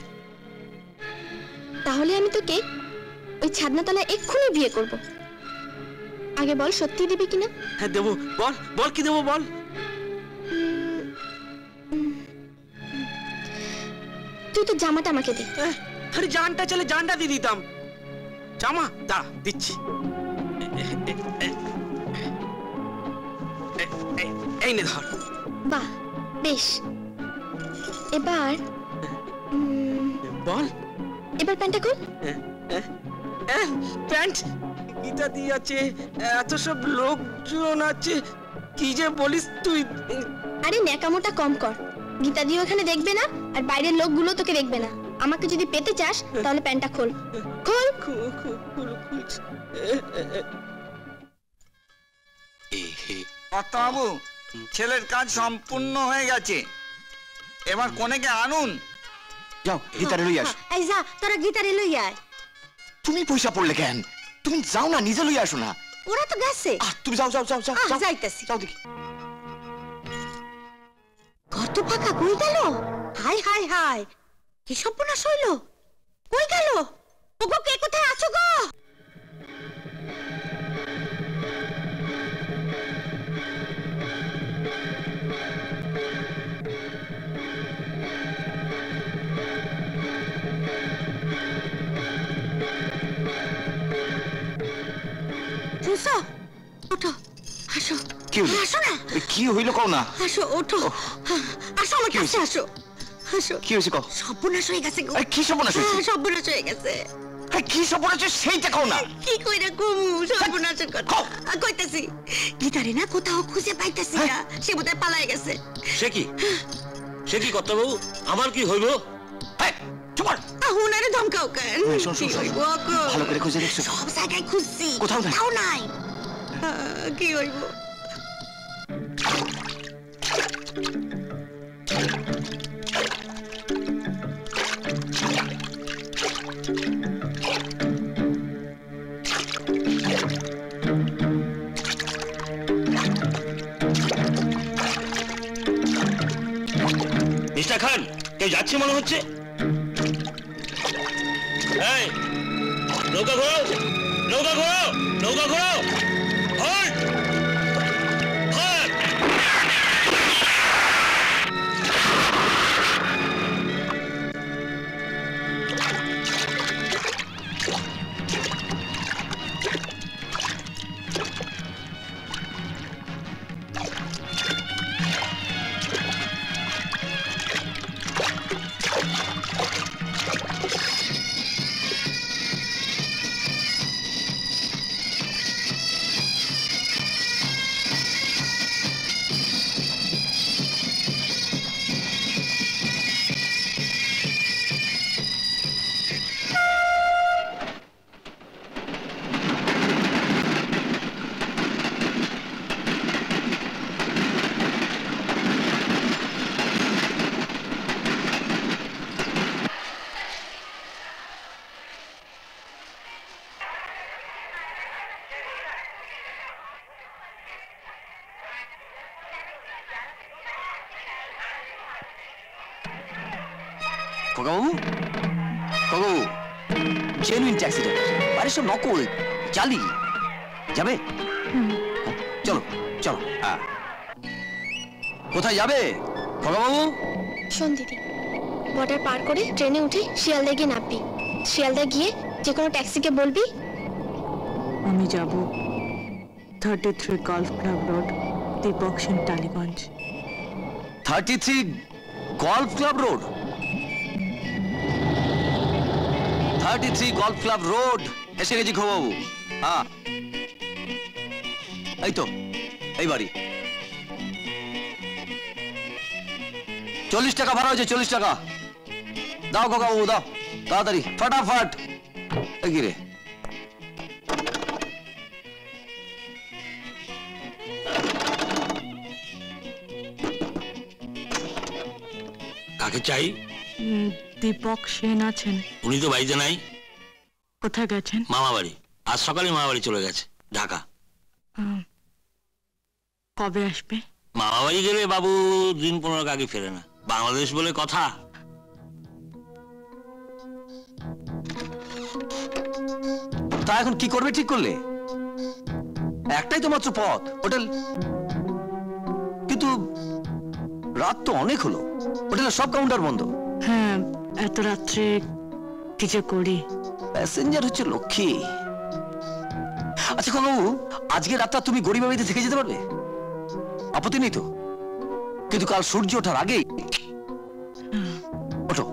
তাহলে আমি তোকে ওই ছাদনাতলায় এক্ষুনি বিয়ে করব। আগে বল সত্যি দিবি কিনা? হ্যাঁ দেবো। বল বল কি দেবো বল। তুই তো জামাটা আমাকে দে। আরে জানটা চলে জানটা দিয়ে দিতাম। জামা দাঁড়া দিচ্ছি। এই নে ধর। বাহ বেশ, এবার বল। এবার প্যান্টটা খোল। প্যান্ট গীতা দিয়ে আছে, এত সব লোকজন আছে, কি যে বলিস তুই। আরে ন্যাকামোটা কম কর। গীতা দিও এখানে দেখবে না, আর বাইরের লোকগুলো তোকে দেখবে না। আমাকে যদি পেতে চাস তাহলে প্যান্টটা খোল। খোল। কর্তাবাবু, ছেলের কাজ সম্পূর্ণ হয়ে গেছে, এবার কনেকে আনুন। যাও গীতারে লই আস। এই যা, তোরা গীতারে লই আয়। তুমি পয়সা পড়লে কেন? তুমি যাও না, নিজে লই আসো না। ওরা তো গেছে। তুমি যাও যাও যাও যাও যাও। যাইতাছি। যাও দেখি। ঘর তো ফাঁকা, কই গেল? হাই হাই হাই, কি সর্বনাশ হইল? কই গেল? ওগো কে কোথায় আছো গো? শুনছো? ওঠো, আসো। কি হইল? আসো না। কি হইল কও না? আসো, ওঠো। আসো আমার কাছে, আসো। আসো। কি হইছে কও? সর্বনাশ হয়ে গেছে গো। কি সর্বনাশ হইছে? সর্বনাশ হয়ে গেছে। কি সর্বনাশ হইছে সেইটা কও না। কি কইরা কমু সর্বনাশের কথা? কইতাছি, গীতারে না কোথাও খুঁজে পাইতাছি না, সে বোধহয় পালায় গেছে। সে কি? সে কি কর্তাবাবু? আমার কি হইল? উনারে ধমকাও কেন? কি হইব? ভালো করে খুঁজে দেখছো? সব জায়গায় খুঁজছি, কোথাও নাই। তাও নাই। কি হইব? মিস্টার খান, কেউ যাচ্ছে মনে হচ্ছে। এই, নৌকা ঘোরাও, নৌকা ঘোরাও, নৌকা ঘোরাও। হল্ট! হল্ট! খোকাবাবু, খোকাবাবু, জেনুইন ট্যাক্সি ড্রাইভার, আরে সব নকল, জালি। যাবে? চলো চলো। কোথায় যাবে খোকাবাবু? শোন দিদি, বর্ডার পার করে ট্রেনে উঠে শিয়ালদা গিয়ে নামবি। শিয়ালদা গিয়ে যে কোনো ট্যাক্সিকে বলবি আমি যাব 33 golf club road, Deepak Sen, Tollygunge. 33 golf club road? 33 golf club road এসে গেছি খোকাবাবু। হ্যাঁ, এই তো এই বাড়ি। 40 টাকা ভাড়া হয়েছে, 40 টাকা দাও খোকাবাবু, দাও তাড়াতাড়ি, ফটাফট। কি রে, কাকে চাই? দীপক সেন আছেন? উনি তো বাড়িতে নাই। কোথায় গেছেন? মামা বাড়ি। আজ সকালে মামা বাড়ি চলে গেছে, ঢাকা। কবে আসবে? মামা বাড়ি গেলে বাবু দিন 15 আগে ফেরে না, বাংলাদেশ বলে কথা। তা এখন কি করবে ঠিক করলে? একটাই তো মাত্র পথ, হোটেল। কিন্তু রাত তো অনেক হলো, হোটেলের সব কাউন্টার বন্ধ। হ্যাঁ, এত রাত্রে কি যে করি। প্যাসেঞ্জার হচ্ছে লক্ষ্মী। আচ্ছা খোকাবাবু, আজকে রাতটা তুমি গরিব বাড়িতে থেকে যেতে পারবে? আপত্তি নেই তো? কিন্তু কাল সূর্য ওঠার আগেই ওঠো।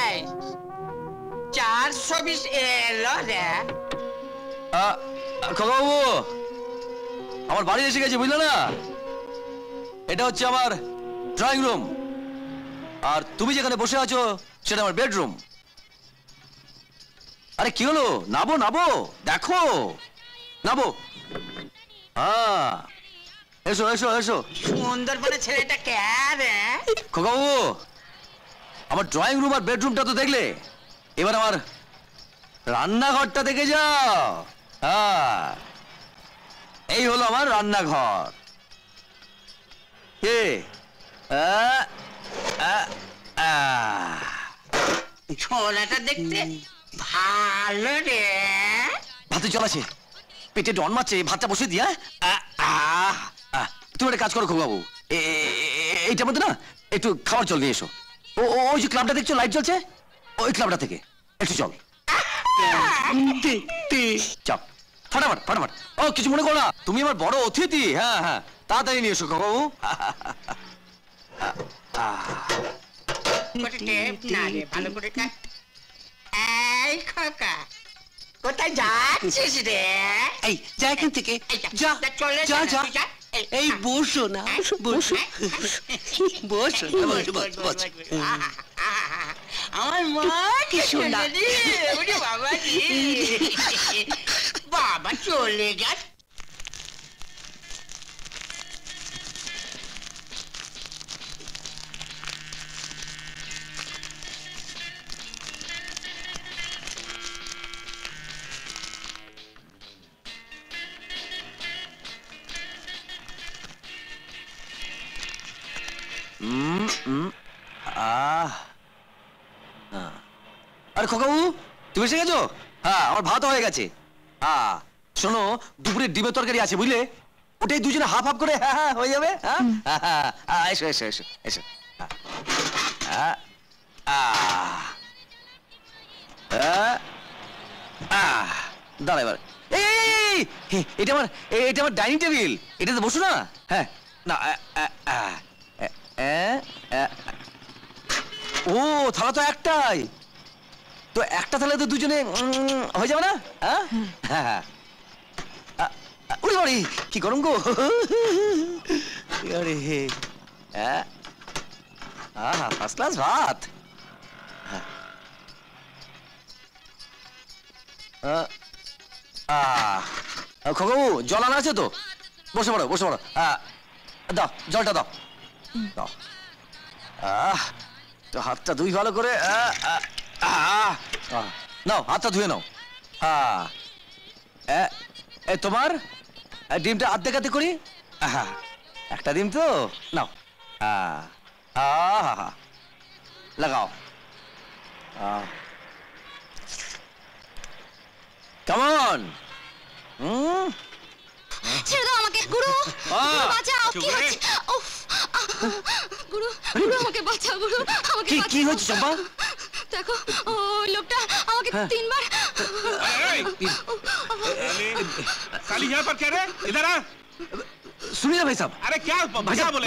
এই 420 এলো রে। খোকাবাবু, আমার বাড়ি এসে গেছে, বুঝলে না? এটা হচ্ছে আমার ড্রয়িং রুম, আর তুমি যেখানে বসে আছো সেটা আমার বেডরুম। আরে কি হলো, নাবো নাবো, দেখো নাবো। হ্যাঁ, এসো এসো এসো। সুন্দরবনের ছেলেটা কে রে? খোকাবাবু, আমার ড্রয়িং রুম আর বেডরুমটা তো দেখলে, এবার আমার রান্নাঘরটা দেখে যাও। হ্যাঁ, এই হলো আমার রান্নাঘর। কে? ছোলাটা দেখতে ভালো রে। ভাতে জল আছে, পেটে ডন মারছে, ভাতটা বসে দিয়া। তুমি একটা কাজ করো খোকাবাবু, এইটার মধ্যে না একটু খাবার জল নিয়ে এসো। ওই যে ক্লাবটা দেখছো লাইট জ্বলছে, ওই ক্লাবটা থেকে একটু জল। চল ফটাফট ফটাফট। ও কিছু মনে করো না, তুমি আমার বড় অতিথি। হ্যাঁ হ্যাঁ, তাড়াতাড়ি নিয়ে এসো খোকাবাবু। ভালো করে এই খোকা, কোথায় যাচ্ছিস রে? এই যা এখান থেকে, যা যা যা। এই বসো না, বসো বসো বসো। আমার মা কি সুন্দর রে বাবা রে। বাবা চলে গেছে। আরে খোকাবু, তুমি এসে গেছো? হ্যাঁ, আমার ভাত হয়ে গেছে। হ্যাঁ শোনো, দুপুরে ডিমের তরকারি আছে বুঝলে, ওটাই দুজনে হাফ হাফ করে হ্যাঁ হয়ে যাবে। হ্যাঁ এসো এসো এসো এসো। দাঁড়া এবার। এটা আমার ডাইনিং টেবিল, এটাতে বসো না। হ্যাঁ না, ও থালা তো একটাই, তো একটা থালা তো দুজনে হয়ে যাবে না? হ্যাঁ, কি গরম গো। ফার্স্ট ক্লাস ভাত। খোকাবু, জল আনা আছে তো? বসে পড়ো বসে পড়ো। দাও জলটা দাও দাও। তো হাতটা ধুই ভালো করে। নাও হাতটা ধুয়ে নাও। তোমার ডিমটা আধ দেখাতে করি। একটা ডিম তো নাও। লাগাও। কেমন? ছেড়ে দাও আমাকে গুরু, বাঁচাও। কি হচ্ছে? উফ, গুরু, গুরু আমাকে বাঁচাও, গুরু আমাকে বাঁচাও। কি হচ্ছে চম্পা? দেখো ওই लोगটা আমাকে 3 बार। काली यहाँ पर क्या रे? इधर आ। सुनिए भाई साहब। अरे क्या बोले?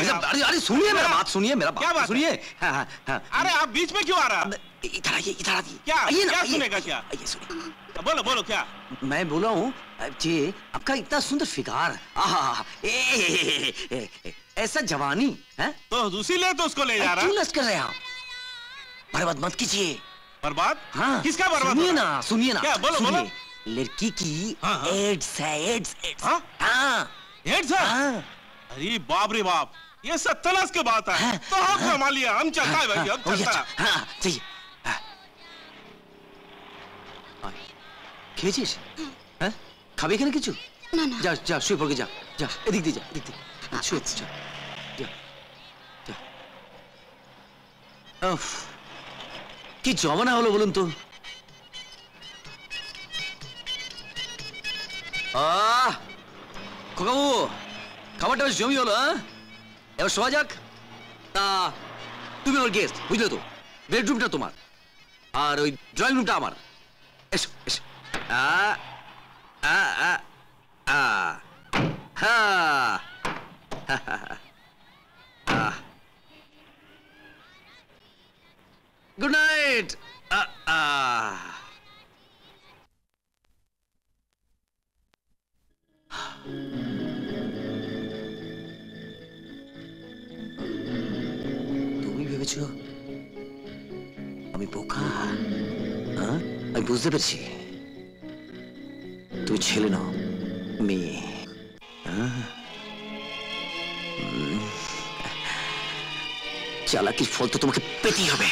अरे सुनिए मेरा बात, सुनिए मेरा क्या बात सुनिए। अरे आप बीच में क्यों आ रहा? इधर आइए, इधर आइए। क्या सुनेगा क्या? बोलो बोलो क्या? मैं बोला हूँ जी, आपका इतना सुंदर फिगार, ऐसा जवानी है तो इसीलिए तो उसको ले जा रहा। क्यों लश्क कर रहे हैं आप? बर्बाद मत कीजिए। बर्बाद? हाँ, किसका बर्बाद? सुनिए ना, सुनिए ना। क्या? बोलो बोलो। लड़की की एड्स है, एड्स। एड्स है? अरे बाप रे बाप, ये सत्यानाश की बात है। तो हम संभाल लिया, हम चलता है भाई, हम चलता है। हाँ चाहिए। খেয়েছিস? হ্যাঁ, খাবে এখানে কিছু? না না, যা যা শুয়ে পড়ে যা, যা এদিক দিয়ে যা, এদিক দিয়ে শুয়ে যা, যা যা। উফ, কি জমানা হলো বলুন তো। খোকাবু, খাবারটা বেশ জমি হলো। এবার শোয়া যাক। তা তুমি আমার গেস্ট, বুঝলে তো? বেডরুমটা তোমার আর ওই ড্রয়িং রুমটা আমার। এসো এসো। Good night. তুমি ভেবেছো আমি বোকা? আমি বুঝতে পেরেছি তুমি ছেলে নাও, মেয়ে। চালাকির ফল তো তোমাকে পেতেই হবে।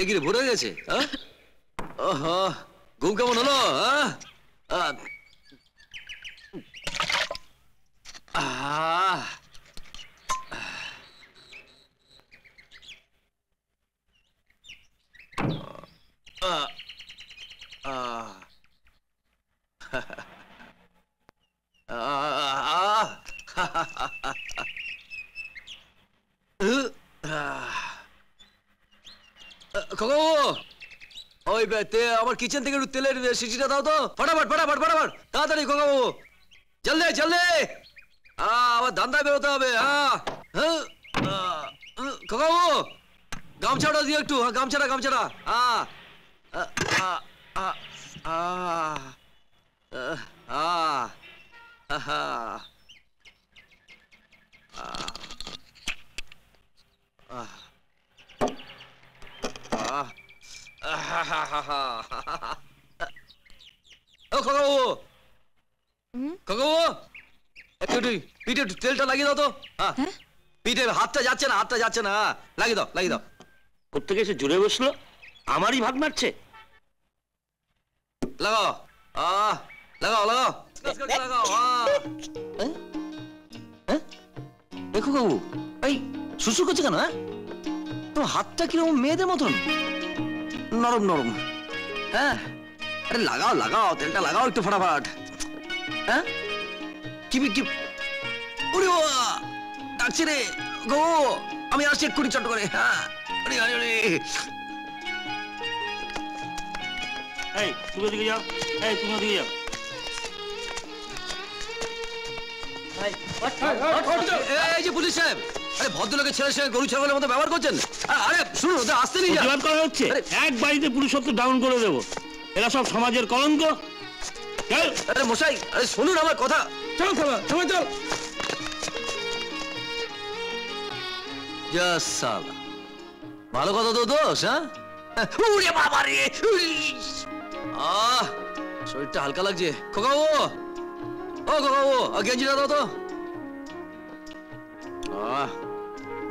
এগিয়ে ভরে গেছে। ঘুম কেমন হলো? ওই আমার কিচেন থেকে একটু তেলের শিশিটা দাও তো, ফটাফট ফটাফট ফটাফট, তাড়াতাড়ি খোকাবু, জলদি জলদি, আবার ধান্দায় বেরোতে হবে। খোকাবু, গামছাটা দিয়ে একটু, গামছাটা গামছাটা। পিঠে তেলটা লাগিয়ে দাও তো। পিঠে হাতটা যাচ্ছে না, হাতটা যাচ্ছে না, লাগিয়ে দাও লাগিয়ে দাও। কোত্থেকে এসে জুড়ে বসলো, আমারই ভাগ মারছে। লাগাও লাগাও লাগাও লাগাও। দেখো বাবু, এই শুশুর করছে কেন? তোমার হাতটা কিরকম মেয়েদের মতন নরম নরম। হ্যাঁ, আরে লাগাও লাগাও, তেলটা লাগাও একটু ফটাফট। হ্যাঁ, কি ওরে বাবা, ডাকছে রে গো, আমি আর চেক করি চট করে। হ্যাঁ, আরে আরে আরে, এই তুমি ওদিকে যাও, এই তুমি ওদিকে যাও। এই যে পুলিশ সাহেব, আরে ভদ্রলোকের ছেলের সঙ্গে গরু ছাগলের মতো ব্যবহার করছেন। আরে শুনুন, ওদের আসতে নিয়ে করা হচ্ছে, এক বাড়িতে পুরুষত্ব ডাউন করে দেবো। এরা সব সমাজের কলঙ্ক। আরে মশাই, আরে শুনুন আমার কথা। চল চলো, সময় চল। যা সালা, ভালো কথা তো দোষ, হ্যাঁ? উড়ে বাবা রে, শরীরটা হালকা লাগছে। খোকা ও খোকা ও, গেঞ্জিটা দাও তো।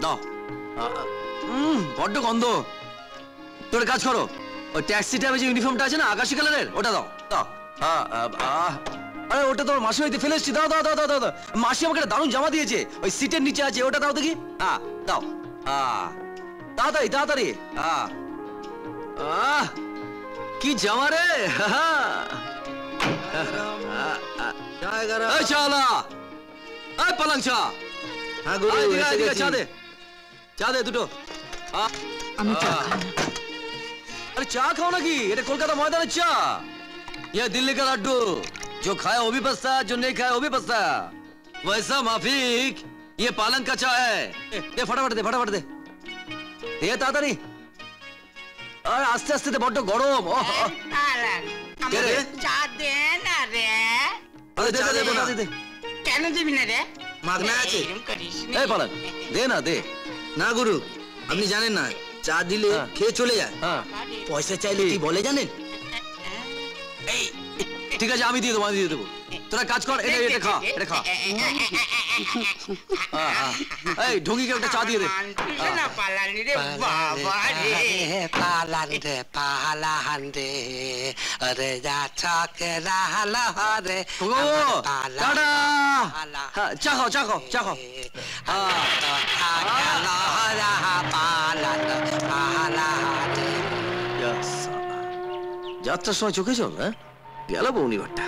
দাও। বড্ড গন্ধ। তোর কাজ করো, ওই ট্যাক্সি ট্যাবে যে ইউনিফর্মটা আছে না আকাশি কালারের, ওটা দাও দাও। আরে ওটা তোর মাসি হইতে ফেলে এসছি। দাও দাও দাও দাও দাও। মাসি আমাকে একটা দারুণ জামা দিয়েছে, ওই সিটের নিচে আছে, ওটা দাও দেখি। দাও। তাড়াতাড়ি তাড়াতাড়ি। কি জামা রে! পালাং চা। চা দে, চা দে দুটো। अरे चा खाओ ना की, ये कोलकाता मैदान चा, ये दिल्ली का लड्डू, जो खाया वो भी पछता, जो नहीं खाया वो भी पछता। वैसा माफिक ये पालंग का चा है। दे फटाफट दे, फटाफट दे। ये ताता नहीं, अरे आस्ते आस्ते दे, बड्ड गरम। কে রে? চা দে না রে। अरे दे दे दे दे। কেন দিবি না রে? মাগনা আছে। এই পালন দে না দে। না গুরু, আপনি জানেন না, চা দিলে খেয়ে চলে যায়। পয়সা চাইলে কি বলে জানেন? ঠিক আছে, আমি দিয়ে দেবো, আমি দিয়ে দেবো। তোরা কাজ কর, এটা এটা খা, এটা খা। এই ঢঙ্গিকে একটা চা দিয়ে দে। না পালানি রে বাবা রে, পালান রে পালান রে, আরে যা চকে রাহলা রে। টাটা। চা খাও, চা খাও, চা খাও। যাত্রার সময় চোখে চল, হ্যাঁ? গেল বৌনি ঘরটা।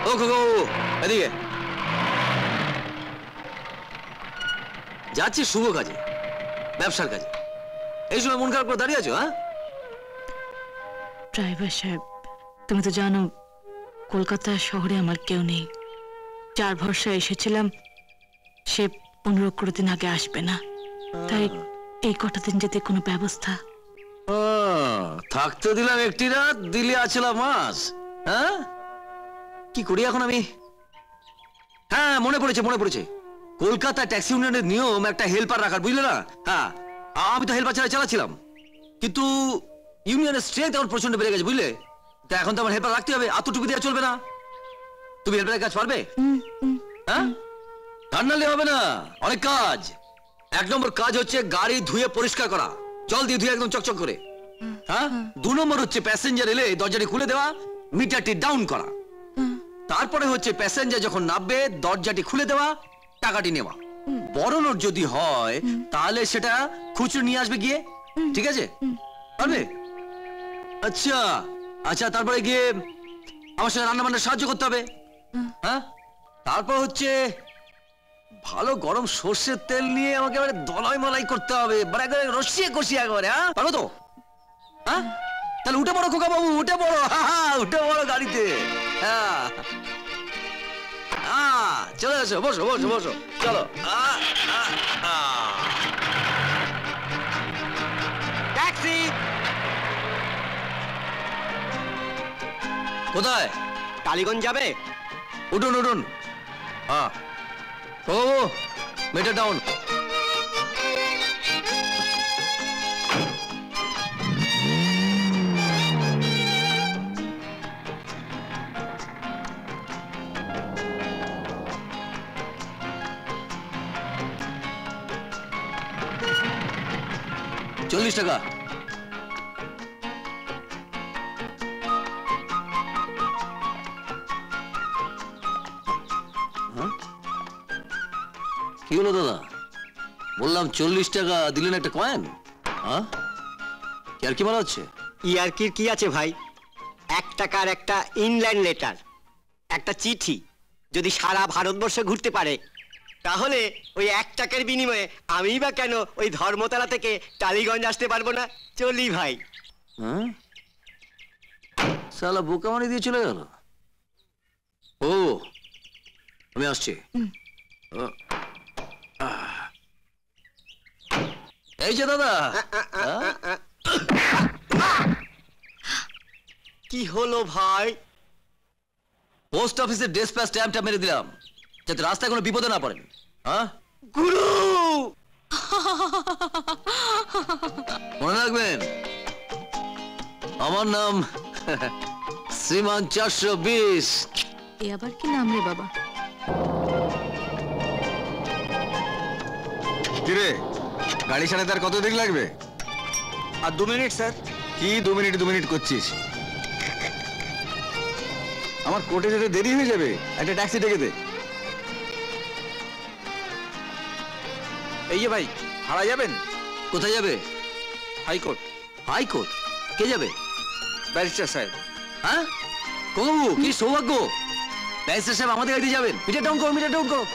ও খোকা, এদিকে যাচ্ছি শুভ কাজে, ব্যবসার কাজে। এই সময় মন খারাপ করে দাঁড়িয়ে আছো? হ্যাঁ ড্রাইভার সাহেব, তুমি তো জানো কলকাতা শহরে আমার কেউ নেই। যার ভরসা এসেছিলাম সে 15-20 দিন আগে আসবে না, তাই এই কটা দিন যদি কোনো ব্যবস্থা। থাকতে দিলাম একটি রাত, দিলে আছিলাম মাস। হ্যাঁ কি করি এখন আমি? হ্যাঁ মনে পড়েছে, মনে পড়েছে। কলকাতা ট্যাক্সি ইউনিয়নের নিয়ম একটা হেল্পার রাখার, বুঝলে না? হ্যাঁ আমি তো হেল্পার ছাড়া চালাচ্ছিলাম, কিন্তু ইউনিয়নের স্ট্রেংথ এখন প্রচন্ড বেড়ে গেছে, বুঝলে? তা এখন তো আমার হেল্পার রাখতে হবে, এতটুকু দিয়ে চলবে না। তুমি হেল্পারের কাজ পারবে? হ্যাঁ জানালে হবে না, অনেক কাজ। 1 নম্বর কাজ হচ্ছে গাড়ি ধুয়ে পরিষ্কার করা, জল দিয়ে ধুয়ে একদম চকচক করে। হ্যাঁ 2 নম্বর হচ্ছে প্যাসেঞ্জার এলে দরজাটি খুলে দেওয়া, মিটারটি ডাউন করা। তারপরে হচ্ছে প্যাসেঞ্জার যখন নামবে দরজাটি খুলে দেওয়া, টাকাটি নেওয়া। বড় নোট যদি হয় তাহলে সেটা খুচরো নিয়ে আসবে গিয়ে, ঠিক আছে? পারবে? আচ্ছা আচ্ছা, তারপরে গিয়ে আমার সঙ্গে রান্না বান্না সাহায্য করতে হবে। হ্যাঁ তারপর হচ্ছে ভালো গরম সর্ষের তেল নিয়ে আমাকে এবারে দলাই মলাই করতে হবে, রসিয়ে কষিয়ে একবারে। হ্যাঁ পারো তো? হ্যাঁ তাহলে উঠে পড়ো খোকা বাবু, উঠে পড়ো। উঠে পড়ো গাড়িতে। হ্যাঁ চলে এসো, বসো বসো বসো, চলো। ট্যাক্সি কোথায়? টালিগঞ্জ যাবে? উঠুন উঠুন। হ্যাঁ ও মিটার ডাউন। $40 টাকা। কি হলো দাদা? বললাম 40 টাকা, দিলেন একটা কয়েন। হ্যাঁ আর কি মারা হচ্ছে? ইয়ারকির কি আছে ভাই? 1 টাকার একটা ইনল্যান্ড লেটার, একটা চিঠি যদি সারা ভারতবর্ষে ঘুরতে পারে, তাহলে ওই 1 টাকার বিনিময়ে আমি বা কেন ওই ধর্মতলা থেকে টালিগঞ্জ আসতে পারবো না? চলি ভাই। হ্যাঁ শালা বোকা মারি দিয়ে চলে গেল। ও আমি আসছি। এই যে দাদা, কি হলো ভাই? পোস্ট অফিসের ডেসপ্যাচ স্ট্যাম্পটা মেরে দিলাম যাতে রাস্তায় কোনো বিপদে না পড়েন। হ্যাঁ গুরু, মনে রাখবেন আমার নাম শ্রীমান 420। এ আবার কি নাম রে বাবা? কিরে, গাড়ি ছাড়ে তার কতদিন লাগবে? আর 2 মিনিট স্যার। কি 2 মিনিট করছিস? আমার কোর্টে যেতে দেরি হয়ে যাবে, একটা ট্যাক্সি ডেকে দে। এই যে ভাই, ভাড়া যাবেন? কোথায় যাবে? হাইকোর্ট। হাইকোর্ট? কে যাবে? ব্যারিস্টার সাহেব। হ্যাঁ কবু, কি সৌভাগ্য! ব্যারিস্টার সাহেব আমাদের গাড়িতে যাবেন। মিটার ডাউন করো, মিটার ডাউন করো।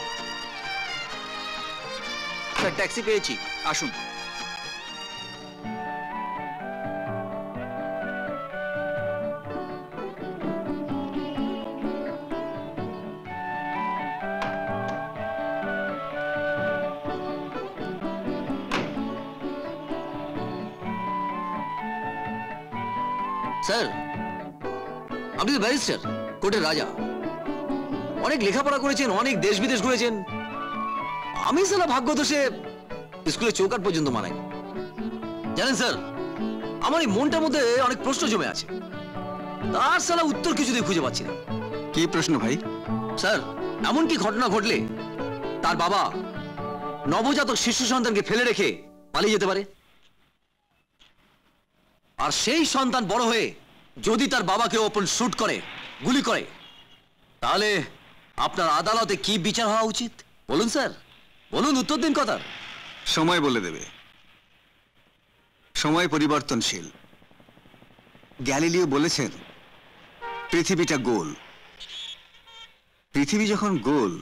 স্যার ট্যাক্সি পেয়েছি, আসুন। স্যার আপনি তো ব্যারিস্টার, কোর্টের রাজা, অনেক লেখাপড়া করেছেন, অনেক দেশ বিদেশ ঘুরেছেন। আমি সালা ভাগ্য দোষে স্কুলে চৌকাট পর্যন্ত মানাই। জানেন স্যার, আমার এই মনটার মধ্যে অনেক প্রশ্ন জমে আছে, তার সালা উত্তর কিছুতেই খুঁজে পাচ্ছি না। কি প্রশ্ন ভাই? স্যার এমন কি ঘটনা ঘটলে তার বাবা নবজাতক শিশু সন্তানকে ফেলে রেখে পালিয়ে যেতে পারে, আর সেই সন্তান বড় হয়ে যদি তার বাবাকে ওপেন শুট করে, গুলি করে, তাহলে আপনার আদালতে কি বিচার হওয়া উচিত বলুন স্যার, বলুন, উত্তর দিন কথা। সময় বলে দেবে। সময় পরিবর্তনশীল। গ্যালিলিও বলেছেন পৃথিবীটা গোল। পৃথিবী যখন গোল,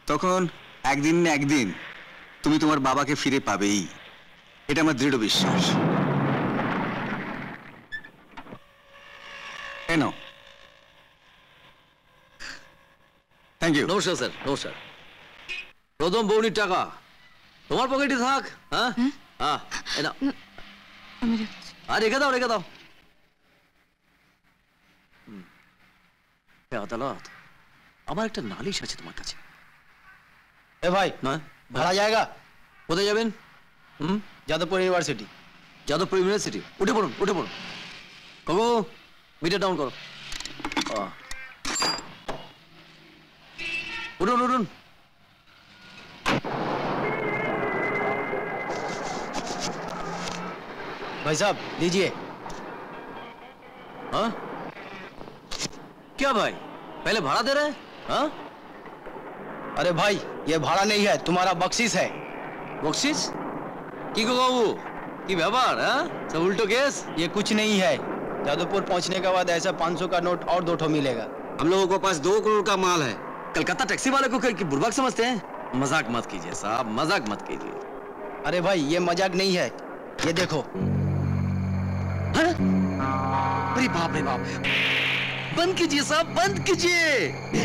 তখন একদিন না একদিন তুমি তোমার বাবাকে ফিরে পাবেই, এটা আমার দৃঢ় বিশ্বাস। নাও। Thank you. নমস্কার স্যার, নমস্কার। প্রথম বৌনির টাকা তোমার পকেটে থাক। হ্যাঁ হ্যাঁ, আর রেখে দাও, রেখে দাও। আদালত, আমার একটা নালিশ আছে তোমার কাছে। এ ভাই, না ভাড়া জায়গা? কোথায় যাবেন? যাদবপুর ইউনিভার্সিটি। যাদবপুর ইউনিভার্সিটি? উঠে পড়ুন, উঠে পড়ুন। কবু, মিটার ডাউন করো। উঠুন, উঠুন। भाई साहब लीजिए। हाँ क्या भाई, पहले भाड़ा दे रहे हैं? हाँ? अरे भाई ये भाड़ा नहीं है, तुम्हारा बख्शीश है। बख्शीश? की को बाबू की व्यापार? हाँ सब उल्टो केस। ये कुछ नहीं है, जादवपुर पहुंचने के बाद ऐसा 500 का नोट और 2 ठो मिलेगा। हम लोगों के पास 2 करोड़ का माल है। कलकत्ता टैक्सी वाले को बुर्बक समझते हैं? मजाक मत कीजिए साहब, मजाक मत कीजिए। अरे भाई ये मजाक नहीं है, ये देखो। अरे बाप रे बाप, बंद कीजिए साहब, बंद कीजिए।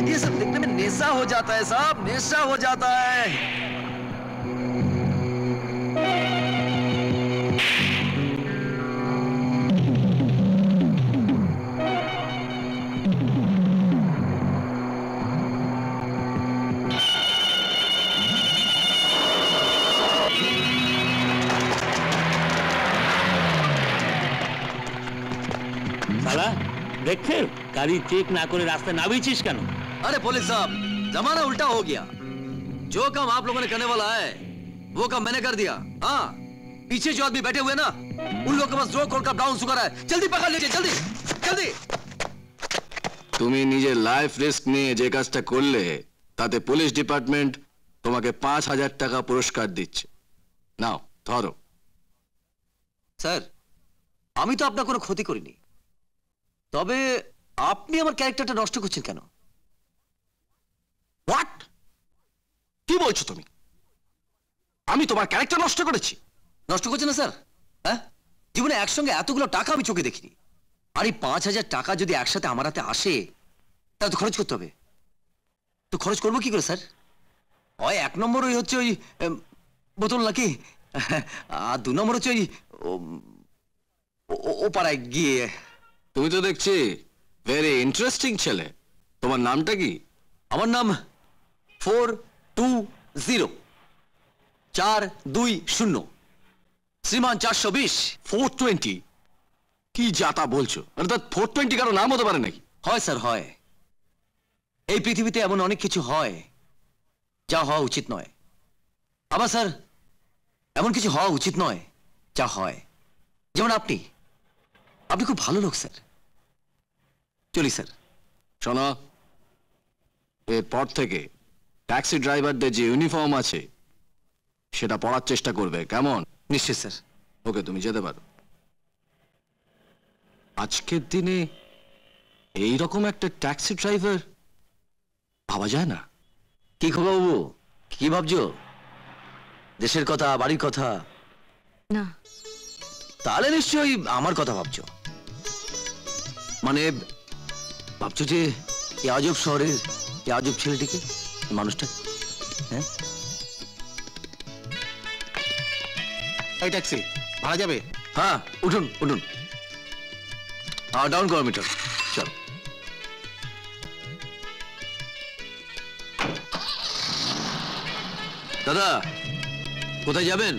ये सब देखने में नेशा हो जाता है साहब, नेशा हो जाता है। देख फिर गाड़ी चेक ना करे रास्ते ना बेचिस केन? अरे पुलिस साहब, जमाना उल्टा हो गया। जो काम आप लोगों ने करने वाला है वो काम मैंने कर दिया। हाँ, पीछे जो आदमी बैठे हुए ना, उन लोगों के पास 2 करोड़ का ब्राउन शुगर है। जल्दी पकड़ लीजिए, जल्दी जल्दी। তুমি নিজে লাইফ রিস্ক নিয়ে যে কাজটা করলে তাতে পুলিশ ডিপার্টমেন্ট তোমাকে 5000 টাকা পুরস্কার দিচ্ছে। নাও ধরো। স্যার আমি তো আপনার কোনো ক্ষতি করিনি, তবে আপনি আমার ক্যারেক্টারটা নষ্ট করছেন কেন? হোয়াট? কি বলছো তুমি? আমি তোমার ক্যারেক্টার নষ্ট করেছি? নষ্ট করছে না স্যার। হ্যাঁ, জীবনে একসঙ্গে এতগুলো টাকা আমি চোখে দেখিনি। আর এই 5000 টাকা যদি একসাথে আমার হাতে আসে তাহলে তো খরচ করতে হবে। তো খরচ করবো কি করে স্যার? ওই 1 নম্বর ওই হচ্ছে ওই বোতল নাকি, আর 2 নম্বর হচ্ছে ওই ও পাড়ায় গিয়ে। তুমি তো দেখছি ভেরি ইন্টারেস্টিং ছেলে। তোমার নামটা কি? আমার নাম 420 420 শ্রীমান 420। 420 কি যাতা বলছো? অর্থাৎ 420 কারো নাম হতে পারে নাকি? হয় স্যার, হয়। এই পৃথিবীতে এমন অনেক কিছু হয় যা হওয়া উচিত নয়। আবার স্যার এমন কিছু হওয়া উচিত নয় যা হয়। যেমন আপনি খুব ভালো লোক স্যার। চলি স্যার। শোনো, এরপর থেকে ট্যাক্সি ড্রাইভারদের যে ইউনিফর্ম আছে সেটা পরার চেষ্টা করবে, কেমন? নিশ্চয় স্যার। ওকে, তুমি যেতে পারো। আজকের দিনে এইরকম একটা ট্যাক্সি ড্রাইভার ভাবা যায় না। কি খবর বাবু, কি ভাবছো? দেশের কথা, বাড়ির কথা? না। তাহলে নিশ্চয়ই আমার কথা ভাবছো। মানে ভাবছো যে এই আজব শহরের এই আজব ছেলেটিকে, মানুষটা। হ্যাঁ, এই ট্যাক্সি ভাড়া যাবে? হ্যাঁ, উঠুন উঠুন। হ্যাঁ, ডাউন করো মিটার। চল। দাদা কোথায় যাবেন?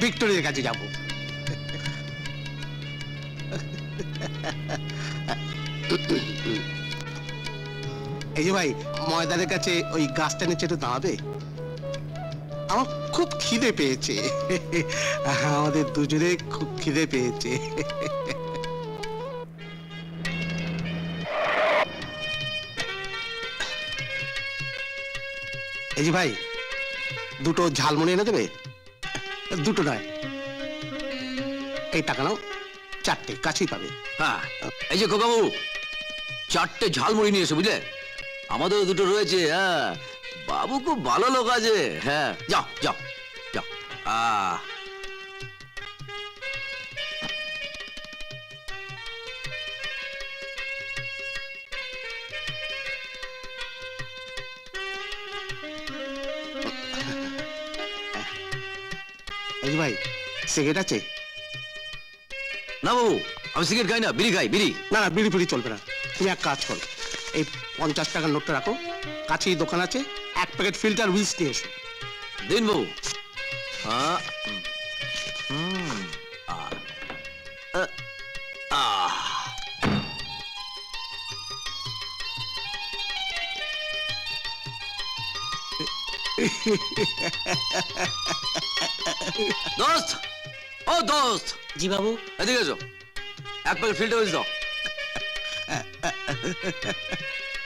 ভিক্টোরিয়ার কাছে যাব। এই যে ভাই, ময়দানের কাছে ওই গাছটা নিচে একটু দাঁড়াবে? আমার খুব খিদে পেয়েছে। আমাদের দুজনে খুব খিদে পেয়েছে। এই যে ভাই, 2টো ঝালমুড়ি এনে দেবে? 2টো নয়, এই টাকা নাও, 4টে কাছেই পাবে। হ্যাঁ, এই যে খোকাবাবু, 4টে ঝালমুড়ি নিয়ে এসো, বুঝলে? আমাদেরও 2টো রয়েছে। হ্যাঁ, বাবু খুব ভালো লোক আছে। হ্যাঁ, যাও যাও যাও। এই যে ভাই, সিগারেট আছে? না বাবু, আমি সিগারেট খাই না, বিড়ি খাই। বিড়ি? না না, বিড়ি ফিড়ি চলবে না। তুমি এক কাজ করো, এই 50 টাকার নোটটা রাখো, কাছেই দোকান আছে, 1 প্যাকেট ফিল্টার উইস্ক নিয়ে এসো। দিন বাবু। দোস্ত, ও দোস্ত। জি বাবু। এদিকে এসো, 1 প্যাকেট ফিল্টার উইস্ক দাও।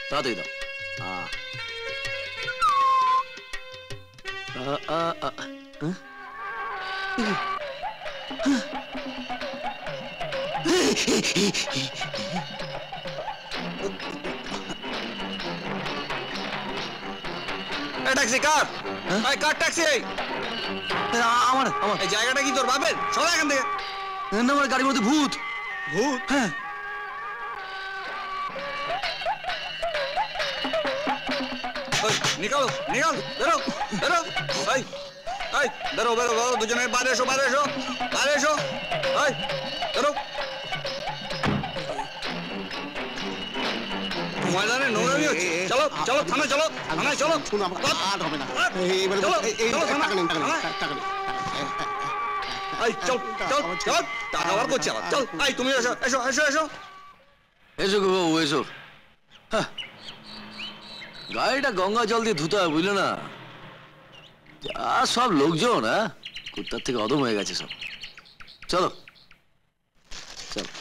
তাড়াতাড়ি দাও। ট্যাক্সি কার? কার ট্যাক্সি? আমার। এই জায়গাটা কি তোর বাপের? সবাই এখান থেকে। আমার গাড়ির মধ্যে ভূত। ভূত? হ্যাঁ। নিকালো, নিকাল, বেরো বেরো। এই এই বেরো বেরো বেরো, দুজনে বাইরে এসো, বাইরে এসো, বাইরে এসো। এই বেরো। ময়দানে নোংরামি হচ্ছে। চলো চলো, থানায় চলো, থানায় চলো। শুনো, আমার আর হবে না। চলো, এই চলো, টাকা নিন, টাকা নিন, থানায়। টাকা নিন। এই চল চল চল, টাকা বার করছি আবার। চল, এই তুমি এসো এসো এসো এসো। এসো গো বাবু, এসো। গাড়িটা গঙ্গা জল দিয়ে ধুতে হয়, বুঝলে না? যা সব লোকজন, হ্যাঁ, কুত্তার থেকে অদম হয়ে গেছে সব। চলো চলো।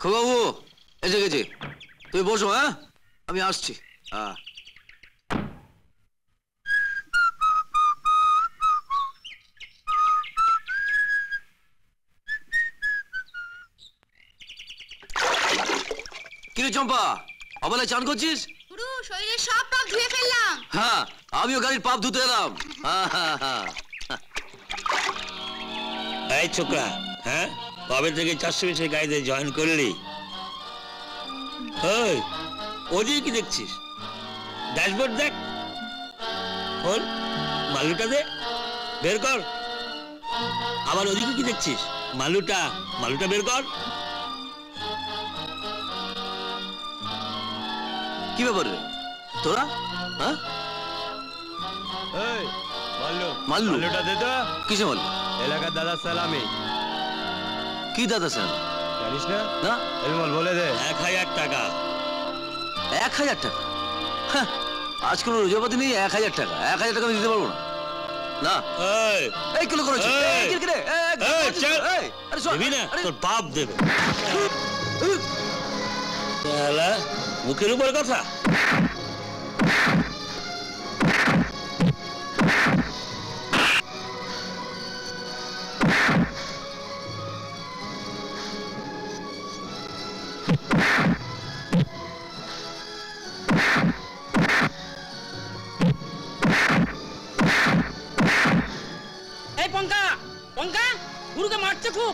খোকাবু এসে গেছি, তুমি বসো। হ্যাঁ, আমি আসছি। কিরে চম্পা অবলে চান করছিস? গুরু শরীরের সব পাপ ধুয়ে ফেললাম। হ্যাঁ আমিও গাড়ির পাপ ধুতে এলাম। এই ছোকরা, হ্যাঁ কবে থেকে 420 গাড়িতে জয়েন করলি? ওই ওদিকে কি দেখছিস? ড্যাশবোর্ড দেখ, খোল, মালুটা দে, বের কর। আবার ওদিকে কি দেখছিস? মালুটা বের কর। কি ব্যাপার রে তোরা? হ্যাঁ মাল্লু মাল্লুটা দে তো। কিসে মাল্লু? এলাকার দাদা সালামি। কি দাদা স্যার জানিস না? না এলমল বলে দে। 1000 টাকা। 1000 টাকা? হ্যাঁ আজ কোনো রোজাপাতি নেই। 1000 টাকা? 1000 টাকা আমি দিতে পারবো না। না এই কিলো করেছি। দিবি না? তোর বাপ দেবে। মুখের উপর কথা। এই পঙ্কা পঙ্কা গুরুকে মারছে খুব।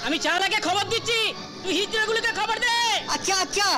আমি চালাকে খবর দিচ্ছি, তুই হিজড়াগুলোকে খবর দে। আচ্ছা আচ্ছা।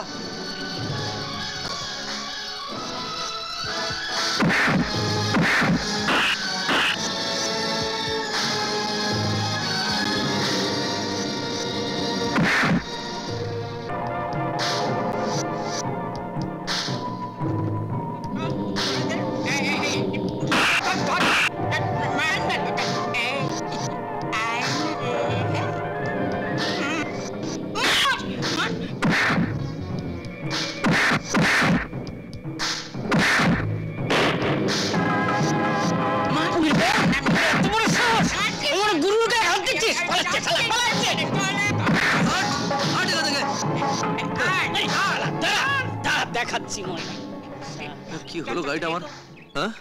দেখাচ্ছি কি হলো গাড়িটা আমার? হ্যাঁ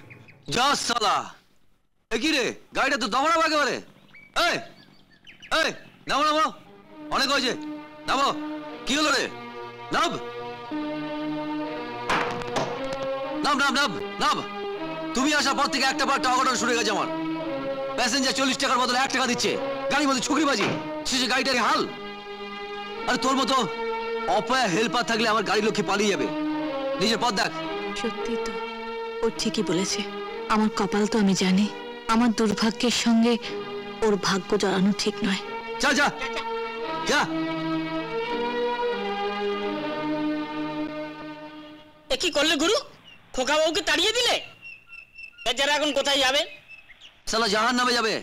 যা সালা, কি রে গাড়িটা তো দমানো একেবারে। এই এই নামো নামো, অনেক হয়েছে, নামো। কি হলো রে? নাম নাম নাম নাম নাম। তুমি আসার পর থেকে একটা অঘটন শুরু গেছে আমার। প্যাসেঞ্জার 40 টাকার বদলে 1 টাকা দিচ্ছে, গাড়ির মধ্যে ছুকরিবাজি, শেষে গাড়িটার হাল। আরে তোর মতো অপয়া হেল্পার থাকলে আমার গাড়ির লক্ষ্যে পালিয়ে যাবে। নিজের পথ দেখ। সত্যি তো, ও ঠিকই বলেছে। আমার কপাল তো আমি জানি, আমার দুর্ভাগ্যের সঙ্গে ওর ভাগ্য জড়ানো ঠিক নয়। যা যা যা। এ কি করলে গুরু? খোকা বাবুকে তাড়িয়ে দিলে? যারা এখন কোথায় যাবে? সালা জাহান নামে যাবে।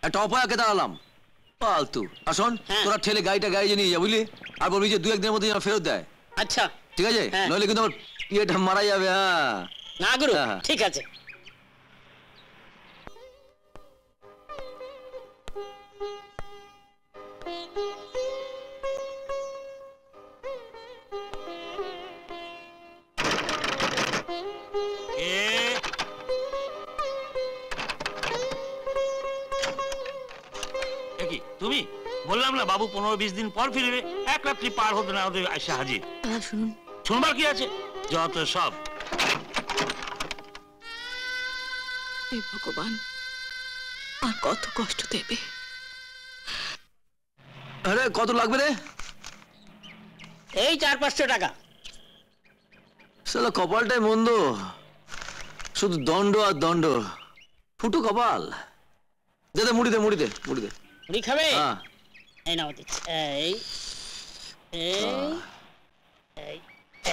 একটা অপয়াকে দাঁড়ালাম ফালতু। আসুন তোরা ঠেলে গাড়িটা গ্যারেজে নিয়ে যা, বুঝলি? আর বলবি যে 2-1 দিনের মধ্যে যেন ফেরত দেয়। আচ্ছা ঠিক আছে, নইলে কিন্তু আমার ইয়েটা মারা যাবে। হ্যাঁ না গুরু, ঠিক আছে। তুমি বললাম না বাবু 15-20 দিন পর ফিরবে। 1 রাত্রি পার হতে না হতে আসে হাজির। শুনুন, শুনবার কি আছে? যত সব। হে ভগবান, আর কত কষ্ট দেবে। আরে কত লাগবে রে? এই 400-500 টাকা। সালা কপালটাই মন্দ, শুধু দণ্ড আর দণ্ড। ফুটো কপাল। দে দে, মুড়ি দে, মুড়ি দে, মুড়ি দে। মুড়ি খাবে? হ্যাঁ এই নাও দিচ্ছি। এই এই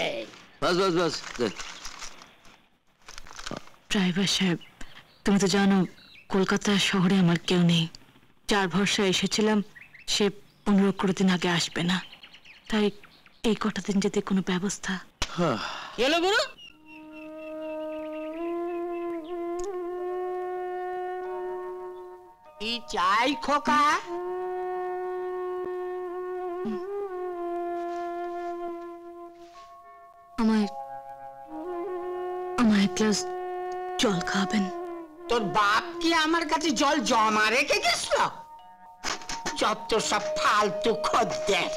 এই বাস বাস বাস দে। ড্রাইভার সাহেব, তুমি তো জানো কলকাতা শহরে আমার কেউ নেই। যার ভরসা এসেছিলাম সে 15-20 দিন আগে আসবে না, তাই এই কটা দিন যদি কোনো ব্যবস্থা। কি হলো গুরু? কি চাই খোকা? আমায় এক গ্লাস জল খাবেন? তোর বাপ কি আমার কাছে জল জমা রেখে গেছিল? যত সব ফালতু খদ্দের।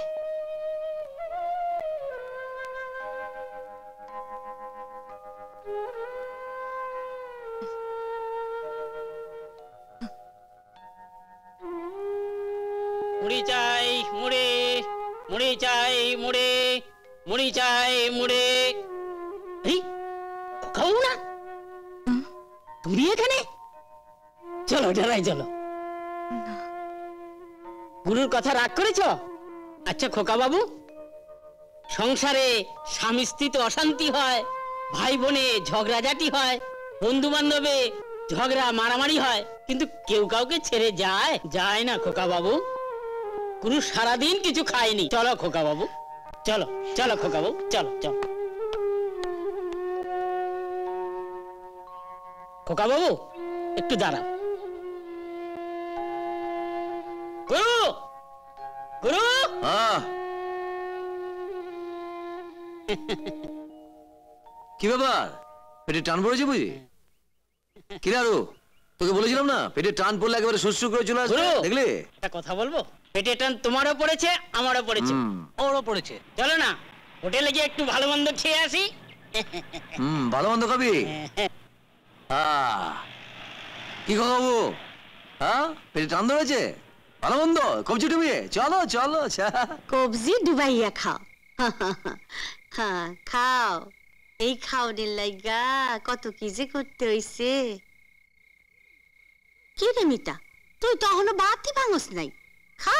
মুড়ি চাই মুড়ে, মুড়ি চাই মুড়ে, মুড়ি চাই মুড়ে। খাও না তুমি এখানে? চলো ডালাই চলো। গুরুর কথা রাগ করেছ? আচ্ছা খোকা বাবু, সংসারে স্বামী স্ত্রীতে অশান্তি হয়, ভাই বোনে ঝগড়াঝাটি হয়, বন্ধু বান্ধবে ঝগড়া মারামারি হয়, কিন্তু কেউ কাউকে ছেড়ে যায়? যায় না খোকা বাবু। গুরু সারাদিন কিছু খায়নি। চলো খোকা বাবু, চলো চলো খোকা বাবু, চলো চলো। খোকা বাবু একটু দাঁড়াও। গুরু, গুরু। কি ব্যাপার, পেটে টান পড়েছে বুঝি? কি আরো তোকে বলেছিলাম না, পেটে টান পড়লে একেবারে সুসু করে চলে আসবে, দেখলি? একটা কথা বলবো, পেটে টান তোমারও পড়েছে আমারও পড়েছে, ওরও পড়েছে। চলো না হোটেলে গিয়ে একটু ভালো মন্দ খেয়ে আসি। ভালো মন্দ খাবি? কি খাবো? হ্যাঁ, পেটে টান ধরেছে, ভালো মন্দ কবজি ডুবিয়ে চলো চলো। কবজি ডুবাইয়া খাও। হ্যাঁ খাও, এই খাওনের লাইগা কত কি যে করতে হইছে। কি রে মিতা, তুই তো এখনো বাতি ভাঙস নাই, খা।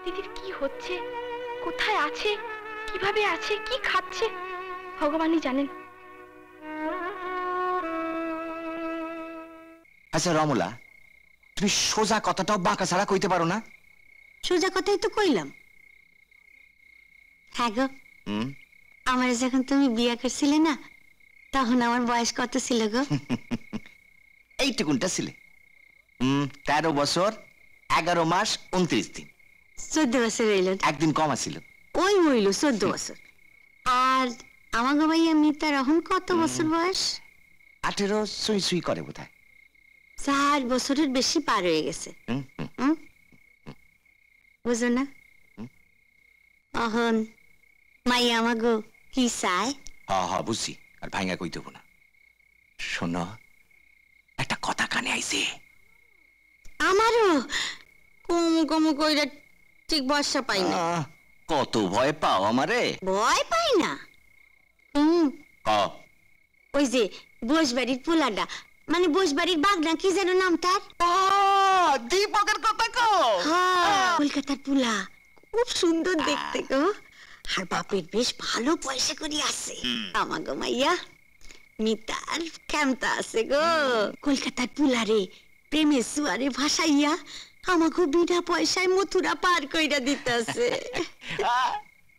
দিদির কি হচ্ছে, কোথায় আছে, কিভাবে আছে, কি খাচ্ছে, ভগবানই জানেন। আচ্ছা রমলা, তুমি সোজা কথাটাও বাঁকা ছাড়া কইতে পারো না? সোজা কথাই তো কইলাম। হ্যাঁ গো, আমার যখন তুমি বিয়ে করছিলে না, তখন আমার বয়স কত ছিল গো? এইটুকুনটা ছিলে। 13 বছর 11 মাস 29 দিন। 14 বছর হইল। একদিন কম আছিল। ওই হইল 14 বছর। আর আমার গো ভাইয়া মিতার এখন কত বছর বয়স? 18 সুই সুই করে বোধহয়। 4 বছরের বেশি পার হয়ে গেছে। বুঝো না? অহন মাইয়া আমাগো কি চায়? হ্যাঁ বুঝছি, আর ভাইঙ্গা কই দেবো না। শোনো, একটা কথা কানে আইছে। আমারও কমু কমু কইরা ঠিক বর্ষা পাই না। কত ভয় পাও আমারে? ভয় পাই না। ওই যে বসবাড়ির পোলাটা, মানে বসবাড়ির বাগনা, কি যেন নাম তার? দীপকের কথা কও? কলকাতার পোলা, খুব সুন্দর দেখতে গো। আর বাপের বেশ ভালো পয়সা করি আছে। আমাগো মাইয়া মিতার কেমতা আছে গো। কলকাতার পোলা রে প্রেমের সুয়ারে ভাসাইয়া আমাগো বিনা পয়সায় মথুরা পার কইরা দিতেছে।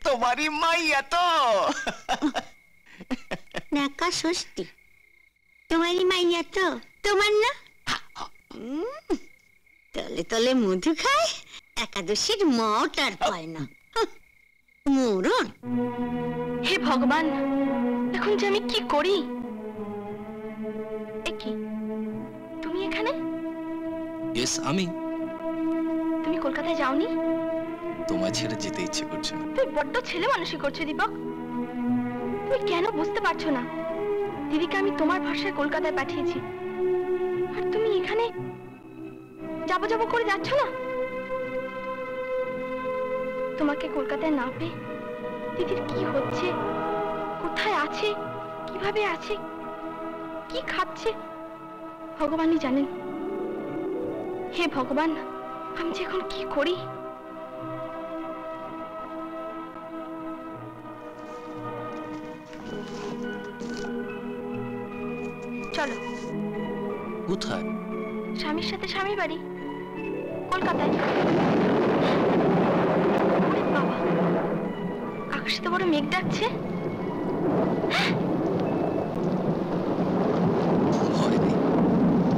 তোমারই মাইয়া তো? নাকা ষষ্ঠী, তোমারই মাইয়া তো? তোমার না? তলে তলে মধু খায়, একাদশীর মটার পায় না। মরণ! হে ভগবান, এখন যে আমি কি করি? কি তুমি এখানে? ইয়েস, আমি। তুমি কলকাতায় যাওনি? তোমায় ছেড়ে যেতে ইচ্ছে করছে না। তুই বড্ড ছেলে মানুষই করছো দীপক। তুমি কেন বুঝতে পারছো না? দিদিকে আমি তোমার ভাষায় কলকাতায় পাঠিয়েছি, আর তুমি এখানে যাবো যাবো করে যাচ্ছ না। তোমাকে কলকাতায় না পেয়ে দিদির কি হচ্ছে, কোথায় আছে, কিভাবে আছে, কি খাচ্ছে, ভগবানই জানেন। হে ভগবান, আমি যে এখন কি করি? চলো। কোথায়? স্বামীর সাথে স্বামীর বাড়ি, কলকাতায়। বাবা, আকাশে তো বড় মেঘ ডাকছে।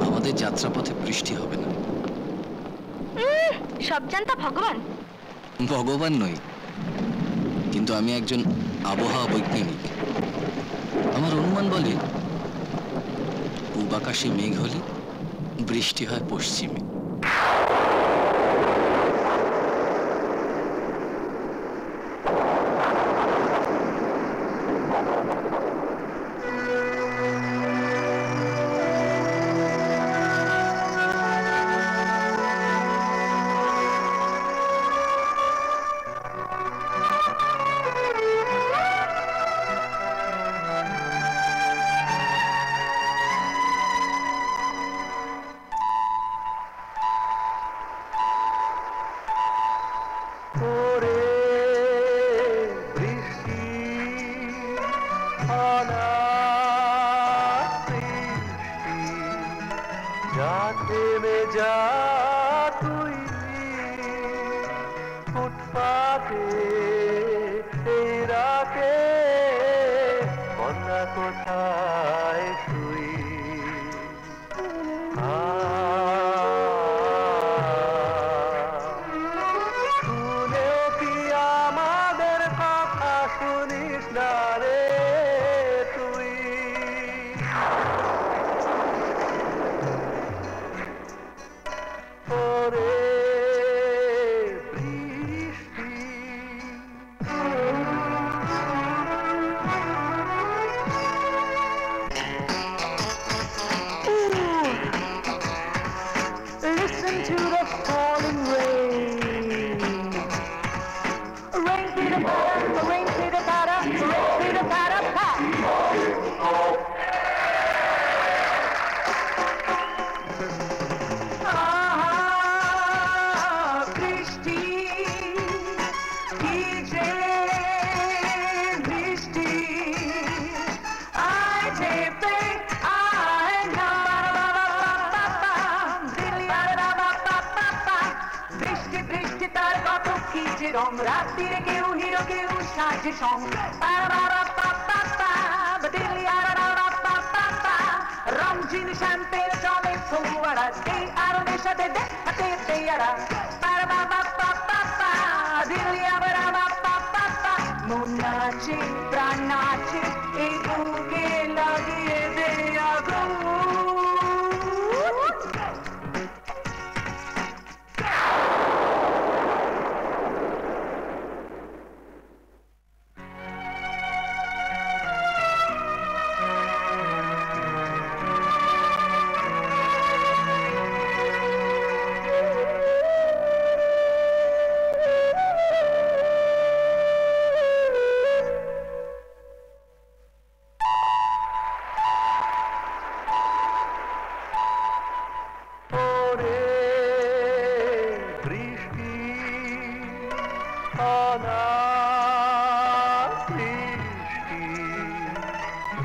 আমাদের যাত্রাপথে বৃষ্টি হবে না। সব জানতা ভগবান? ভগবান নই, কিন্তু আমি একজন আবহাওয়া বৈজ্ঞানিক। আমার অনুমান বলে পূব আকাশে মেঘ হলে বৃষ্টি হয় পশ্চিমে। যাতে মেজা তুই ফুটপাতে এই রাতে কন্যা কোথায় তুই শুনেও কি আমাদের কথা শুনিস না রে তুই ওরে Listen to the falling rain. Rain pitter patter, rain pitter patter, rain pitter patter, pat. বৃষ্টি কি যে বৃষ্টি আয় চেপে আয় না বৃষ্টি বৃষ্টি তার কত কি যে রং রাত্রিরে কেউ হিরো কেউ সাজে সং রংজিন শ্যাম্পেন চলে ফোয়ারা এই আরো নেশাতে দেখতে তেয়ারা দিল্লি আবার মন নাচে প্রাণ নাচে এই বুকে লাগিয়ে দে আগুন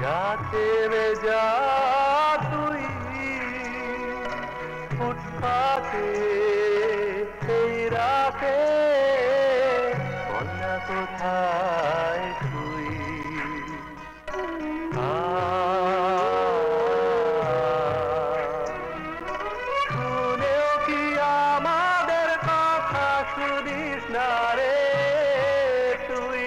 যাতে মেজা তুই ফুটপাতে এই রাতে কন্যা কোথায় তুই শুনেও কি আমাদের কথা শুনিস না রে তুই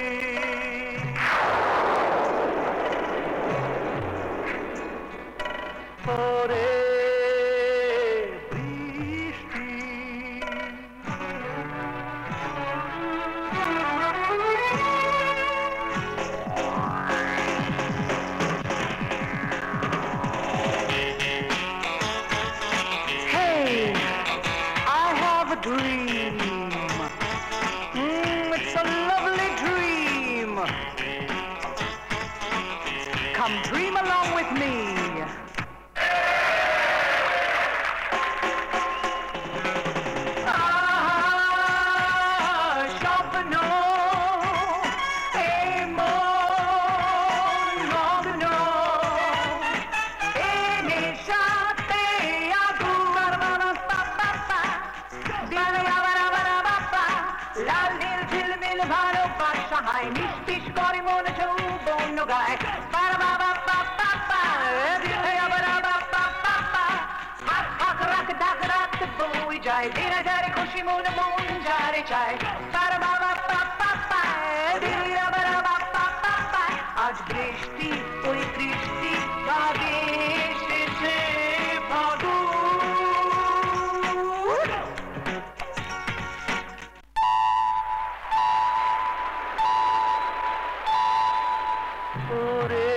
ওরে বৃষ্টি Hey, I have a dream. It's a lovely dream. Come dream along with me. নিষ্পিস করে মনে যৌবন গায় হাক রাখ ডাক রাখ বই যায় দিনে যারে খুশি মন মন যারে চায় আজ বৃষ্টি ওই বৃষ্টি ভাগে এসেছে ফাগুন ওরে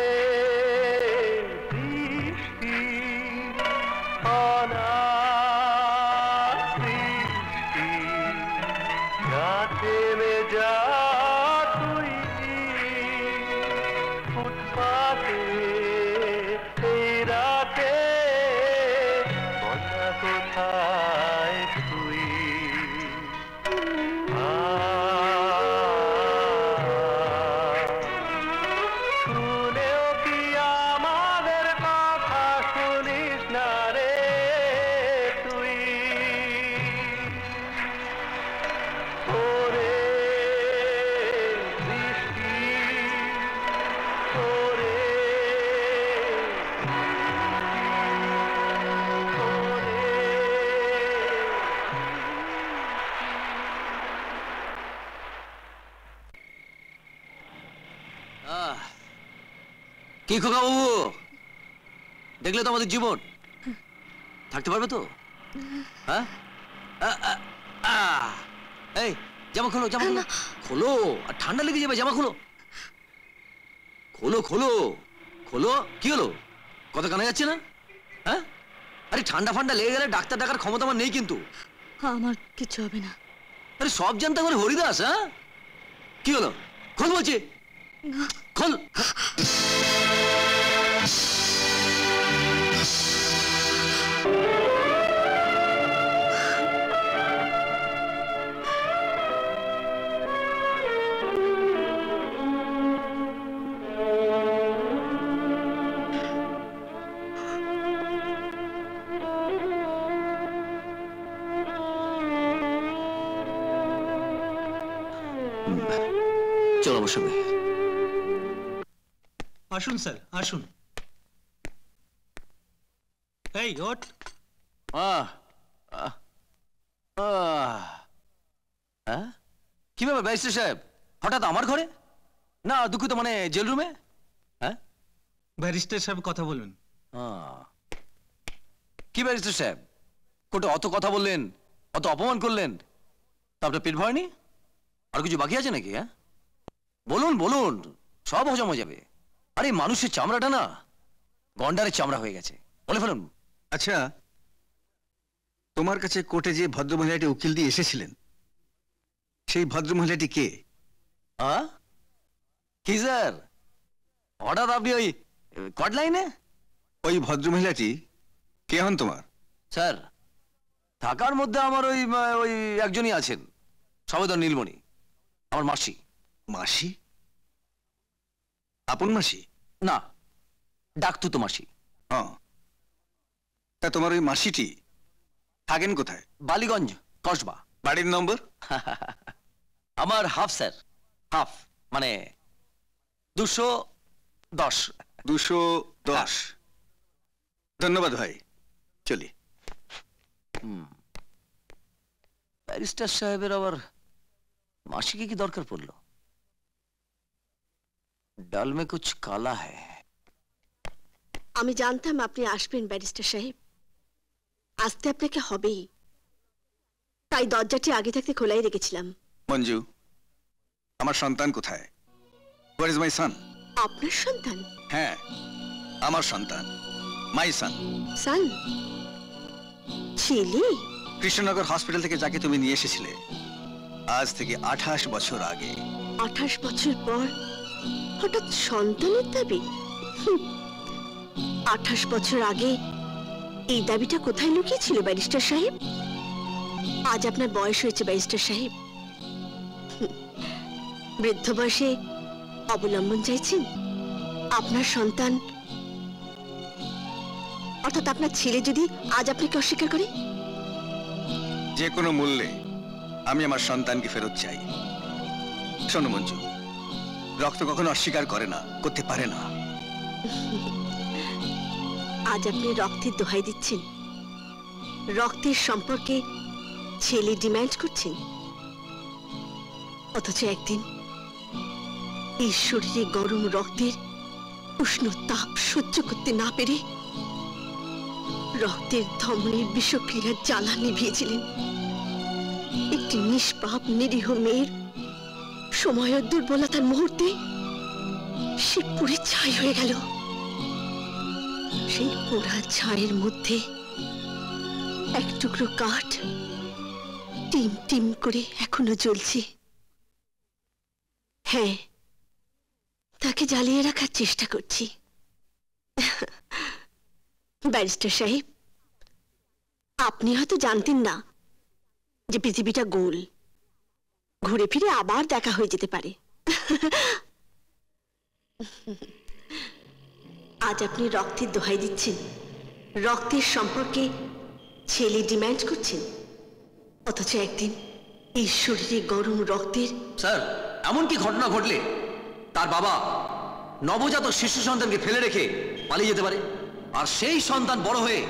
বৃষ্টি অনাবৃষ্টি যাতে মেজা তুই ফুটপাতে কি খোকা বাবু, দেখলে তো আমাদের জীবন, থাকতে পারবে তো? হ্যাঁ, এই জামা খোলো, জামা খোলো, খোলো, আর ঠান্ডা লেগে যাবে, জামা খোলো, খোলো খোলো খোলো। কি হলো, কথা কানা যাচ্ছে না? হ্যাঁ, আরে ঠান্ডা ফান্ডা লেগে গেলে ডাক্তার ডাকার ক্ষমতা আমার নেই কিন্তু। আমার কিছু হবে না। আরে সব জানতে করে হরিদাস। হ্যাঁ, কি হলো, খোল বলছি, খোল। চলো আমার সঙ্গে। আসুন স্যার, আসুন। এই ওঠ। কি ব্যাপার ব্যারিস্টার সাহেব, হঠাৎ আমার ঘরে? না দুঃখিত, মানে জেল রুমে। হ্যাঁ, ব্যারিস্টার সাহেব কথা বলুন। কি ব্যারিস্টার সাহেব, কোর্টে অত কথা বললেন, অত অপমান করলেন, তা আপনার পেট ভরেনি? আর কিছু বাকি আছে নাকি? হ্যাঁ বলুন বলুন, সব হজম হয়ে যাবে। আরে মানুষের চামড়াটা না গন্ডারের চামড়া হয়ে গেছে, বলে ফেলুন। আচ্ছা, তোমার কাছে কোর্টে যে ভদ্রমহিলাটি উকিল দিয়ে এসেছিলেন, সেই ভদ্রমহিলাটি কে? কি স্যার, হঠাৎ আপনি ওই কট লাইনে? ওই ভদ্রমহিলাটি কে হন তোমার? স্যার, থাকার মধ্যে আমার ওই ওই একজনই আছেন, সবেদর নীলমণি, আমার মাসি। মাসি? আপন মাসি? না, ডাকতুতো মাসি। হ্যাঁ, তা তোমার ওই মাসিটি থাকেন কোথায়? বালিগঞ্জ, কসবা। বাড়ির নম্বর? আমার হাফ স্যার, হাফ মানে 210। 210। ধন্যবাদ ভাই, চলি। ব্যারিস্টার সাহেবের আবার মাসিকে কি দরকার পড়লো? ডাল মে কুছ কালা হ্যায়। আমি জানতাম আপনি আসবেন ব্যারিস্টার সাহেব, আসতে আপনাকে হবেই, তাই দরজাটি আগে থাকতে খোলাই রেখেছিলাম। মঞ্জু, আমার সন্তান কোথায়? হোয়ার ইজ মাই সন? আপনার সন্তান? হ্যাঁ, আমার সন্তান, মাই সন। সন? ছেলে? কৃষ্ণনগর হসপিটাল থেকে যাকে তুমি নিয়ে এসেছিলে আজ থেকে 28 বছর আগে। 28 বছর পর হঠাৎ সন্তানের দাবি? 28 বছর আগে এই দাবিটা কোথায় লুকিয়েছিল ব্যারিস্টার সাহেব? আজ আপনার বয়স হয়েছে ব্যারিস্টার সাহেব, বৃদ্ধ বয়সে অবলম্বন চাইছেন। আপনার সন্তান অর্থাৎ আপনার ছেলে যদি আজ আপনাকে অস্বীকার করে? যে কোনো মূল্যে আমি আমার সন্তানকে ফেরত চাই। শোনো মঞ্জু, রক্ত কখনো অস্বীকার করে না, করতে পারে না। আজ আপনি রক্তের দোহাই দিচ্ছেন, রক্তের সম্পর্কে ছেলে ডিমান্ড করছেন, অথচ একদিন এই শরীরে গরম রক্তের উষ্ণ তাপ সহ্য করতে না পেরে রক্তের ধমনীর বিষক্রিয়ার জ্বালা নিভিয়েছিলেন। একটি নিষ্পাপ নিরীহ মেয়ের সময় ও দুর্বলতার মুহূর্তে সে পুড়ে ছাই হয়ে গেল। সেই পোড়া ছায়ের মধ্যে এক টুকরো কাঠ টিম টিম করে এখনো জ্বলছে। হ্যাঁ, তাকে জ্বালিয়ে রাখার চেষ্টা করছি। ব্যারিস্টার সাহেব, আপনি হয়তো জানতেন না যে পৃথিবীটা গোল, ঘুরে ফিরে আবার দেখা হয়ে যেতে পারে। আজ আপনি রক্তের দোহাই দিচ্ছেন, রক্তের সম্পর্কে ছেলে ডিমান্ড করছেন, অথচ একদিন এই শরীরে গরম রক্তের। স্যার, এমন কি ঘটনা ঘটলে তার বাবা নবজাতক শিশু সন্তানকে ফেলে রেখে পালিয়ে যেতে পারে? আর সেই সন্তান বড় হয়ে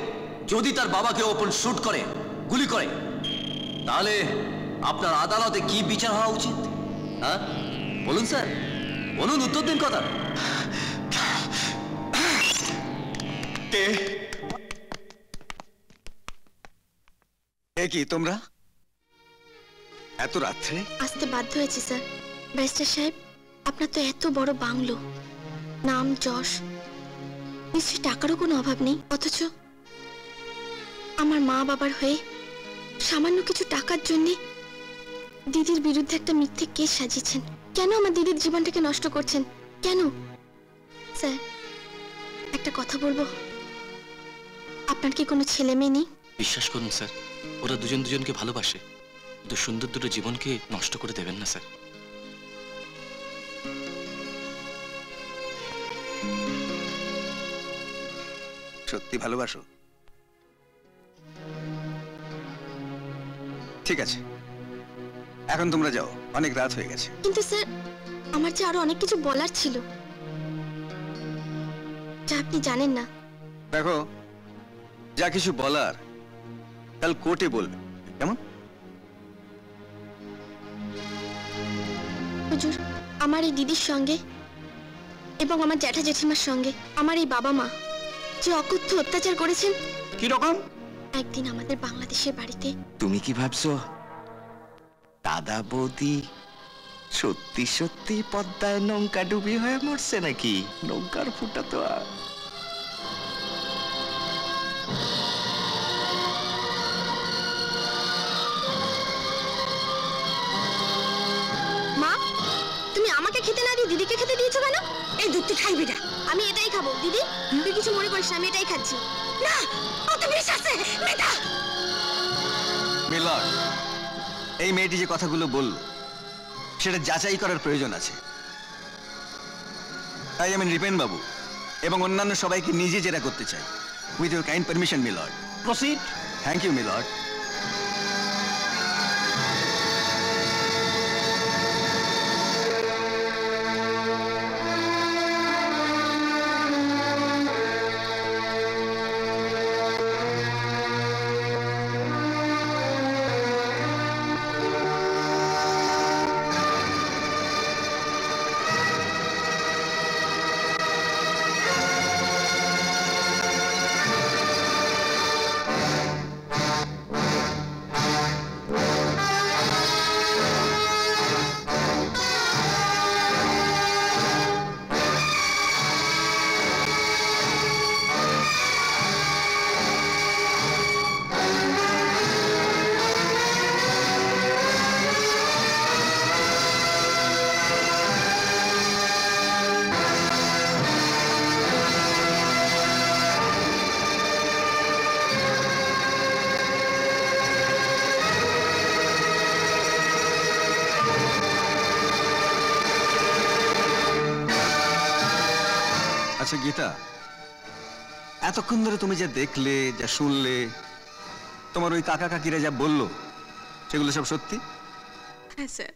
যদি তার বাবাকে ওপেন শুট করে, গুলি করে, তাহলে আপনার আদালতে কি বিচার হওয়া উচিত? হ্যাঁ বলুন স্যার, বলুন, উত্তর দিন কথা। কে কি তোমরা এত রাত্রে? আসতে বাধ্য হয়েছি স্যার। ব্যারিস্টার সাহেব, আপনার তো এত বড় বাংলো, নাম যশ, নিশ্চয়ই টাকারও কোনো অভাব নেই, অথচ আমার মা বাবার হয়ে সামান্য কিছু টাকার জন্যে দিদির বিরুদ্ধে একটা মিথ্যে কেস সাজিয়েছেন। কেন আমার দিদির জীবনটাকে নষ্ট করছেন? কেন? স্যার, একটা কথা বলবো, আপনার কি কোনো ছেলে মেয়ে নেই? বিশ্বাস করুন স্যার, ওরা দুজন দুজনকে ভালোবাসে, কিন্তু সুন্দর দুটো জীবনকে নষ্ট করে দেবেন না স্যার। সত্যি ভালোবাসো? ঠিক আছে, এখন তোমরা যাও, অনেক রাত হয়ে গেছে। কিন্তু স্যার, আমার যে আরো অনেক কিছু বলার ছিল, যা আপনি জানেন না। দেখো, যা কিছু বলার কাল কোর্টে বলবে, কেমন? হুজুর, আমার এই দিদির সঙ্গে এবং আমার জ্যাঠা জেঠিমার সঙ্গে আমার এই বাবা মা যে অকথ্য অত্যাচার করেছেন। কি রকম? একদিন আমাদের বাংলাদেশের বাড়িতে। তুমি কি ভাবছো দাদা বৌদি সত্যি সত্যি পদ্মায় নৌকা ডুবি হয়ে মরছে নাকি? নৌকার ফুটা তো আর মা, তুমি আমাকে খেতে না দিয়ে দিদিকে খেতে দিয়েছো কেন? এই দুধ তুই খাইবি না। আমি এটাই খাবো। দিদি, তুই কিছু মনে করিস না, আমি এটাই খাচ্ছি। না, অত বিষ আছে, মেয়েটা। মিলন, এই মেয়েটি যে কথাগুলো বলল সেটা যাচাই করার প্রয়োজন আছে। তাই আমি রিপেন বাবু এবং অন্যান্য সবাইকে নিজে জেরা করতে চাই। With your kind permission milord. Proceed. Thank you milord. আচ্ছা গীতা, এতক্ষণ ধরে তুমি যা দেখলে, যা শুনলে, তোমার ওই কাকা কাকিরা যা বললো, সেগুলো সব সত্যি? হ্যাঁ স্যার,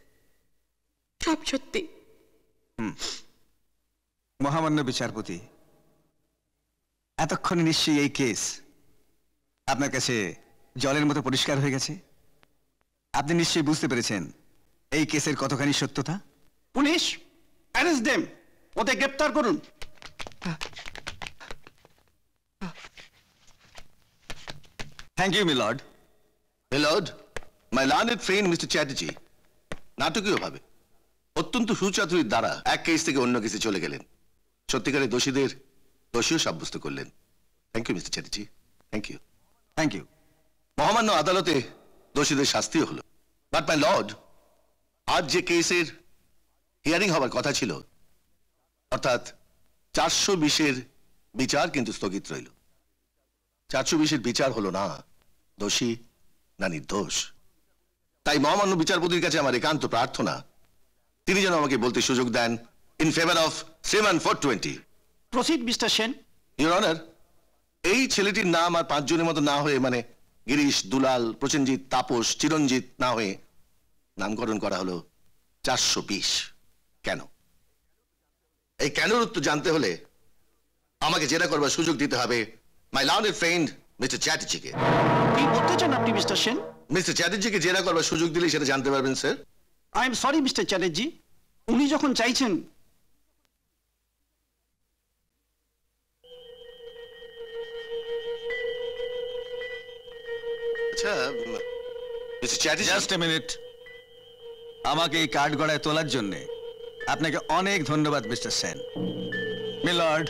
সব সত্যি। মহামান্য বিচারপতি, এতক্ষণে নিশ্চয়ই এই কেস আপনার কাছে জলের মতো পরিষ্কার হয়ে গেছে। আপনি নিশ্চয়ই বুঝতে পেরেছেন এই কেসের কতখানি সত্যতা। পুলিশ, অ্যারেস্ট দেম, ওদের গ্রেফতার করুন। Thank you milord. Milord, my learned friend mister Chatterjee নাটকীয়ভাবে অত্যন্ত সুচাতুরীর দ্বারা এক কেস থেকে অন্য কেসে চলে গেলেন, সত্যিকারের দোষীদের দোষীও সাব্যস্ত করলেন। Thank you mister Chatterjee, thank you. Thank you. মহামান্য আদালতে দোষীদের শাস্তিও হলো। বাট মাই লর্ড, আজ যে কেসের হিয়ারিং হবার কথা ছিল, অর্থাৎ 420-এর বিচার কিন্তু স্থগিত রইল। 420-এর বিচার হলো না দোষী না নির্দোষ। তাই মহামান্য বিচারপতির কাছে আমার একান্ত প্রার্থনা, তিনি যেন আমাকে বলতে সুযোগ দেন ইন ফেভার অফ শ্রীমান 420। Proceed mister Sen. Your honour, এই ছেলেটির নাম আর 5 জনের মতো না হয়ে, মানে গিরিশ, দুলাল, প্রসেনজিৎ, তাপস, চিরঞ্জিত না হয়ে নামকরণ করা হলো 420। কেন? এই কেনর উত্তর জানতে হলে আমাকে জেরা করবার সুযোগ দিতে হবে মাই লার্নেড ফ্রেন্ড মিস্টার চ্যাটার্জিকে। কি বলতে চান আপনি মিস্টার সেন? মিস্টার চ্যাটার্জিকে জেরা করবার সুযোগ দিলে সেটা জানতে পারবেন sir. I am sorry mister Chatterjee, উনি যখন চাইছেন। আচ্ছা mister Chatterjee, just a minute. আমাকে এই কাঠ গড়ায় তোলার জন্য আপনাকে অনেক ধন্যবাদ মিস্টার সেন। মিলর্ড,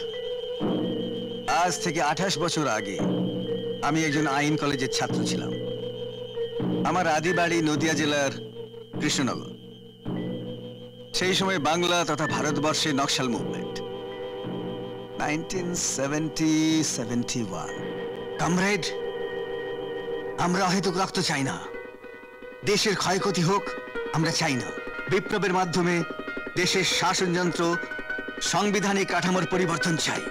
আজ থেকে 28 বছর আগে আমি একজন আইন কলেজের ছাত্র ছিলাম। আমার আদি বাড়ি নদিয়া জেলার কৃষ্ণনগর। সেই সময় বাংলা তথা ভারতবর্ষে নকশাল মুভমেন্ট 1970-71। কমরেড, আমরা অহেতুক রক্ত চাই না, দেশের ক্ষয়ক্ষতি হোক আমরা চাই না। বিপ্লবের মাধ্যমে দেশের শাসনযন্ত্র, সাংবিধানিক কাঠামোর পরিবর্তন চাই।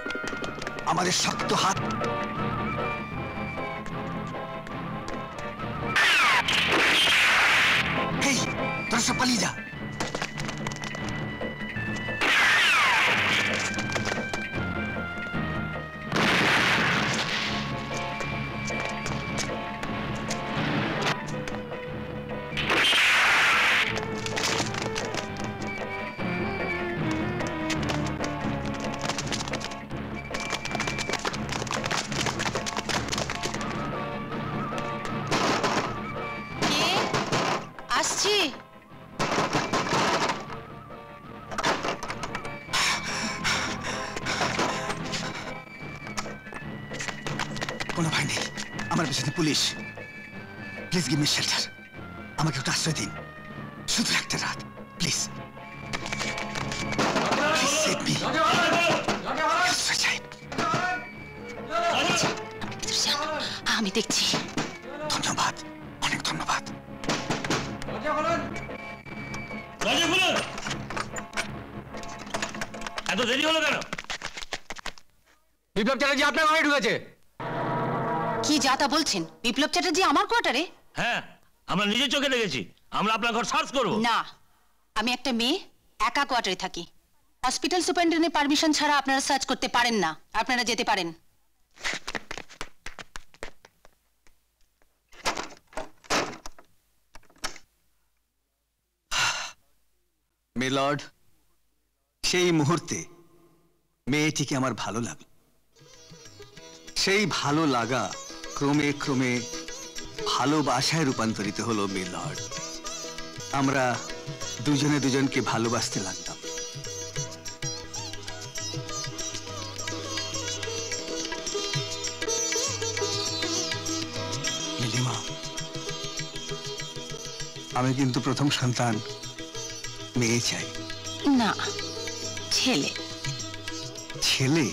আমাদের শক্ত হাত। এই, তোরা সব পালিয়ে যা। আসছি। কোনো ভয় নেই, আমার পেছনে police. Please give me shelter. আমাকে একটু আশ্রয় দিন, শুধু একটা রাত প্লিজ। Please save me. আশ্রয় চাই। আমি দেখছি। ধন্যবাদ, অনেক ধন্যবাদ। এত দেরি হলো কেন? বিপ্লব চ্যাটার্জি আপনার ঘরে ঢুকেছে। কি যা তা বলছেন? বিপ্লব চ্যাটার্জি আমার কোয়ার্টারে? হ্যাঁ, আমরা নিজের চোখে দেখেছি। আমরা আপনার ঘর সার্চ করব না, আমি একটা মেয়ে, একা কোয়ার্টারে থাকি। হসপিটাল সুপারিনটেন্ডেন্টের পারমিশন ছাড়া আপনারা সার্চ করতে পারেন না। আপনারা যেতে পারেন। মিলর্ড, সেই মুহূর্তে মেয়েটিকে আমার ভালো লাগলো। সেই ভালো লাগা ক্রমে ক্রমে ভালোবাসায় রূপান্তরিত হলো মিলর্ড। আমরা দুজনে দুজনকে ভালোবাসতে লাগলাম। নীলিমা, আমি কিন্তু প্রথম সন্তান মেয়ে চাই। না, ছেলে। ছেলে?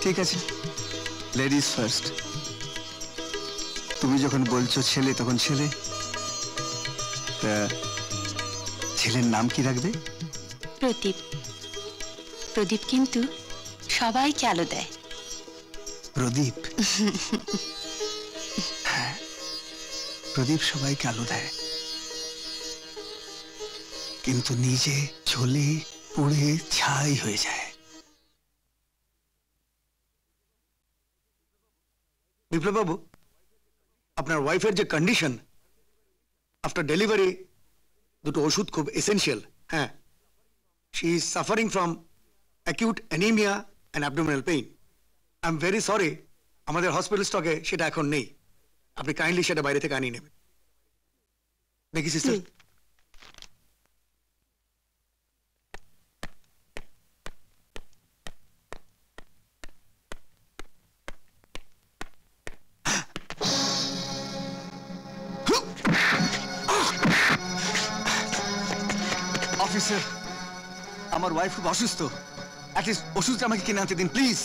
ঠিক আছে, লেডিজ ফার্স্ট। তুমি যখন বলছো ছেলে, তখন ছেলে। তা ছেলের নাম কি রাখবে? প্রদীপ। প্রদীপ কিন্তু সবাইকে আলো দেয়। প্রদীপ? হ্যাঁ, প্রদীপ সবাইকে আলো দেয়, কিন্তু নিজে জ্বলে পুড়ে ছাই হয়ে যায়। বিপ্লব বাবু, আপনার ওয়াইফের যে কন্ডিশন, আফটার ডেলিভারি দুটো ওষুধ খুব এসেনশিয়াল। হ্যাঁ, she is suffering from acute anaemia and abdominal pain. I am very sorry, আমাদের হসপিটাল স্টকে সেটা এখন নেই। আপনি কাইন্ডলি সেটা বাইরে থেকে আনিয়ে নেবেন নাকি সিস্টার? অফিসার, আমার ওয়াইফ খুব অসুস্থ। অ্যাটলিস্ট ওষুধটা আমাকে কিনে আনতে দিন please.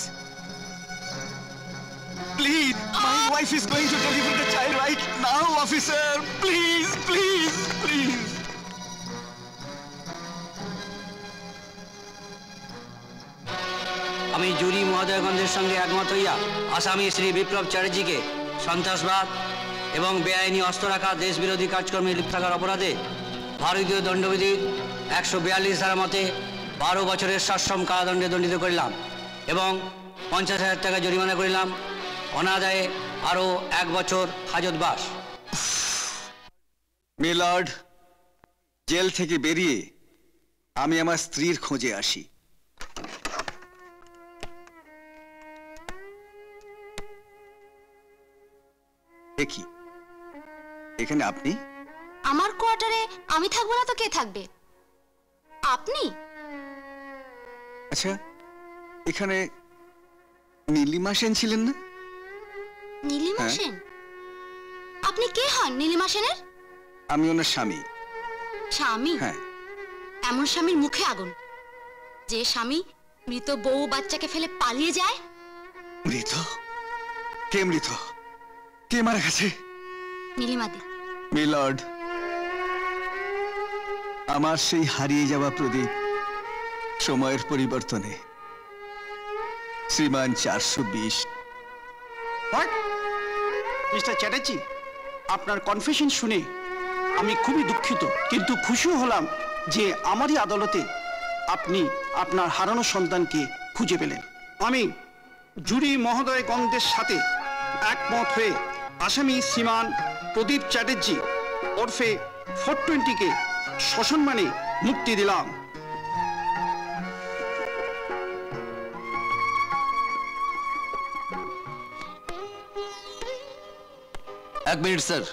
Please, my wife is going to deliver the child right now officer. Please please please. আমি জুরি মহোদয়গণের সঙ্গে একমত হইয়া আসামি শ্রী বিপ্লব চ্যাটার্জিকে সন্ত্রাসবাদ এবং বেআইনি অস্ত্র রাখা, দেশ বিরোধী কাজকর্মে লিপ্ত থাকার অপরাধে ভারতীয় দণ্ডবিধির 142 ধারা মতে 12 বছরের সশ্রম কারাদণ্ডে দণ্ডিত করিলাম এবং 50,000 টাকা জরিমানা করিলাম। অনাদায়ে আরো 1 বছর হাজতবাস। মিলর্ড, জেল থেকে বেরিয়ে আমি আমার স্ত্রীর খোঁজে আসি। দেখি এখানে আপনি? আমার কোয়ার্টারে আমি থাকবো না তো কে থাকবে? আপনি? আচ্ছা, এখানে নীলিমা সেন ছিলেন না? নীলিমা সেন? আপনি কে হন নীলিমা সেনের? আমি ওনার স্বামী। স্বামী? হ্যাঁ। এমন স্বামীর মুখে আগুন, যে স্বামী মৃত বউ বাচ্চাকে ফেলে পালিয়ে যায়। মৃত? কে মৃত? কে মারা গেছে? নীলিমাদি। মিলর্ড, আমার সেই হারিয়ে যাওয়া প্রদীপ সময়ের পরিবর্তনে শ্রীমান 420। মিস্টার চ্যাটার্জি, আপনার কনফেশন শুনে আমি খুবই দুঃখিত, কিন্তু খুশিও হলাম যে আমারই আদালতে আপনি আপনার হারানো সন্তানকে খুঁজে পেলেন। আমি জুরি মহোদয়গণদের সাথে একমত হয়ে আসামি শ্রীমান প্রদীপ চ্যাটার্জি ওরফে 420-কে সসম্মানে মুক্তি দিলাম। এক মিনিট স্যার।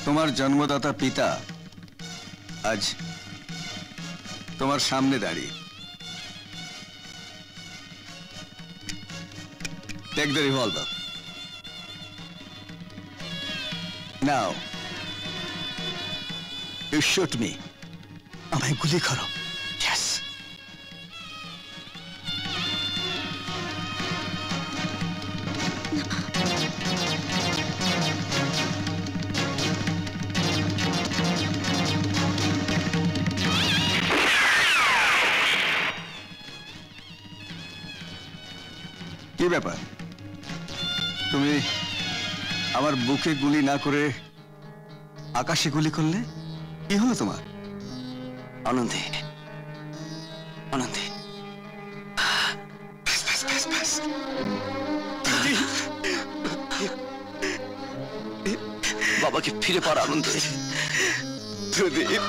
তোমার জন্মদাতা পিতা আজ তোমার সামনে দাঁড়িয়ে। Take the revolver. Now, you shoot me. আমায় গুলি করো। Yes. কি ব্যাপার, তুমি আমার বুকে গুলি না করে আকাশে গুলি করলে? কি হলো তোমার? আনন্দে আনন্দে বাবাকে ফিরে পাওয়ার আনন্দে। প্রদীপ,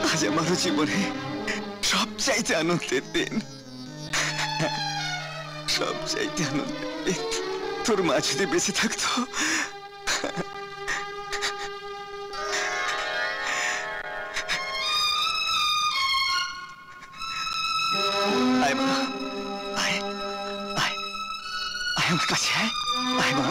আজ আমার জীবনে সবচাইতে আনন্দের দিন, সবচাইতে আনন্দের দিন। তোর মা যদি বেঁচে থাকতো, আয় মা, আয় আয় আয় আমার কাছে, আয় মা।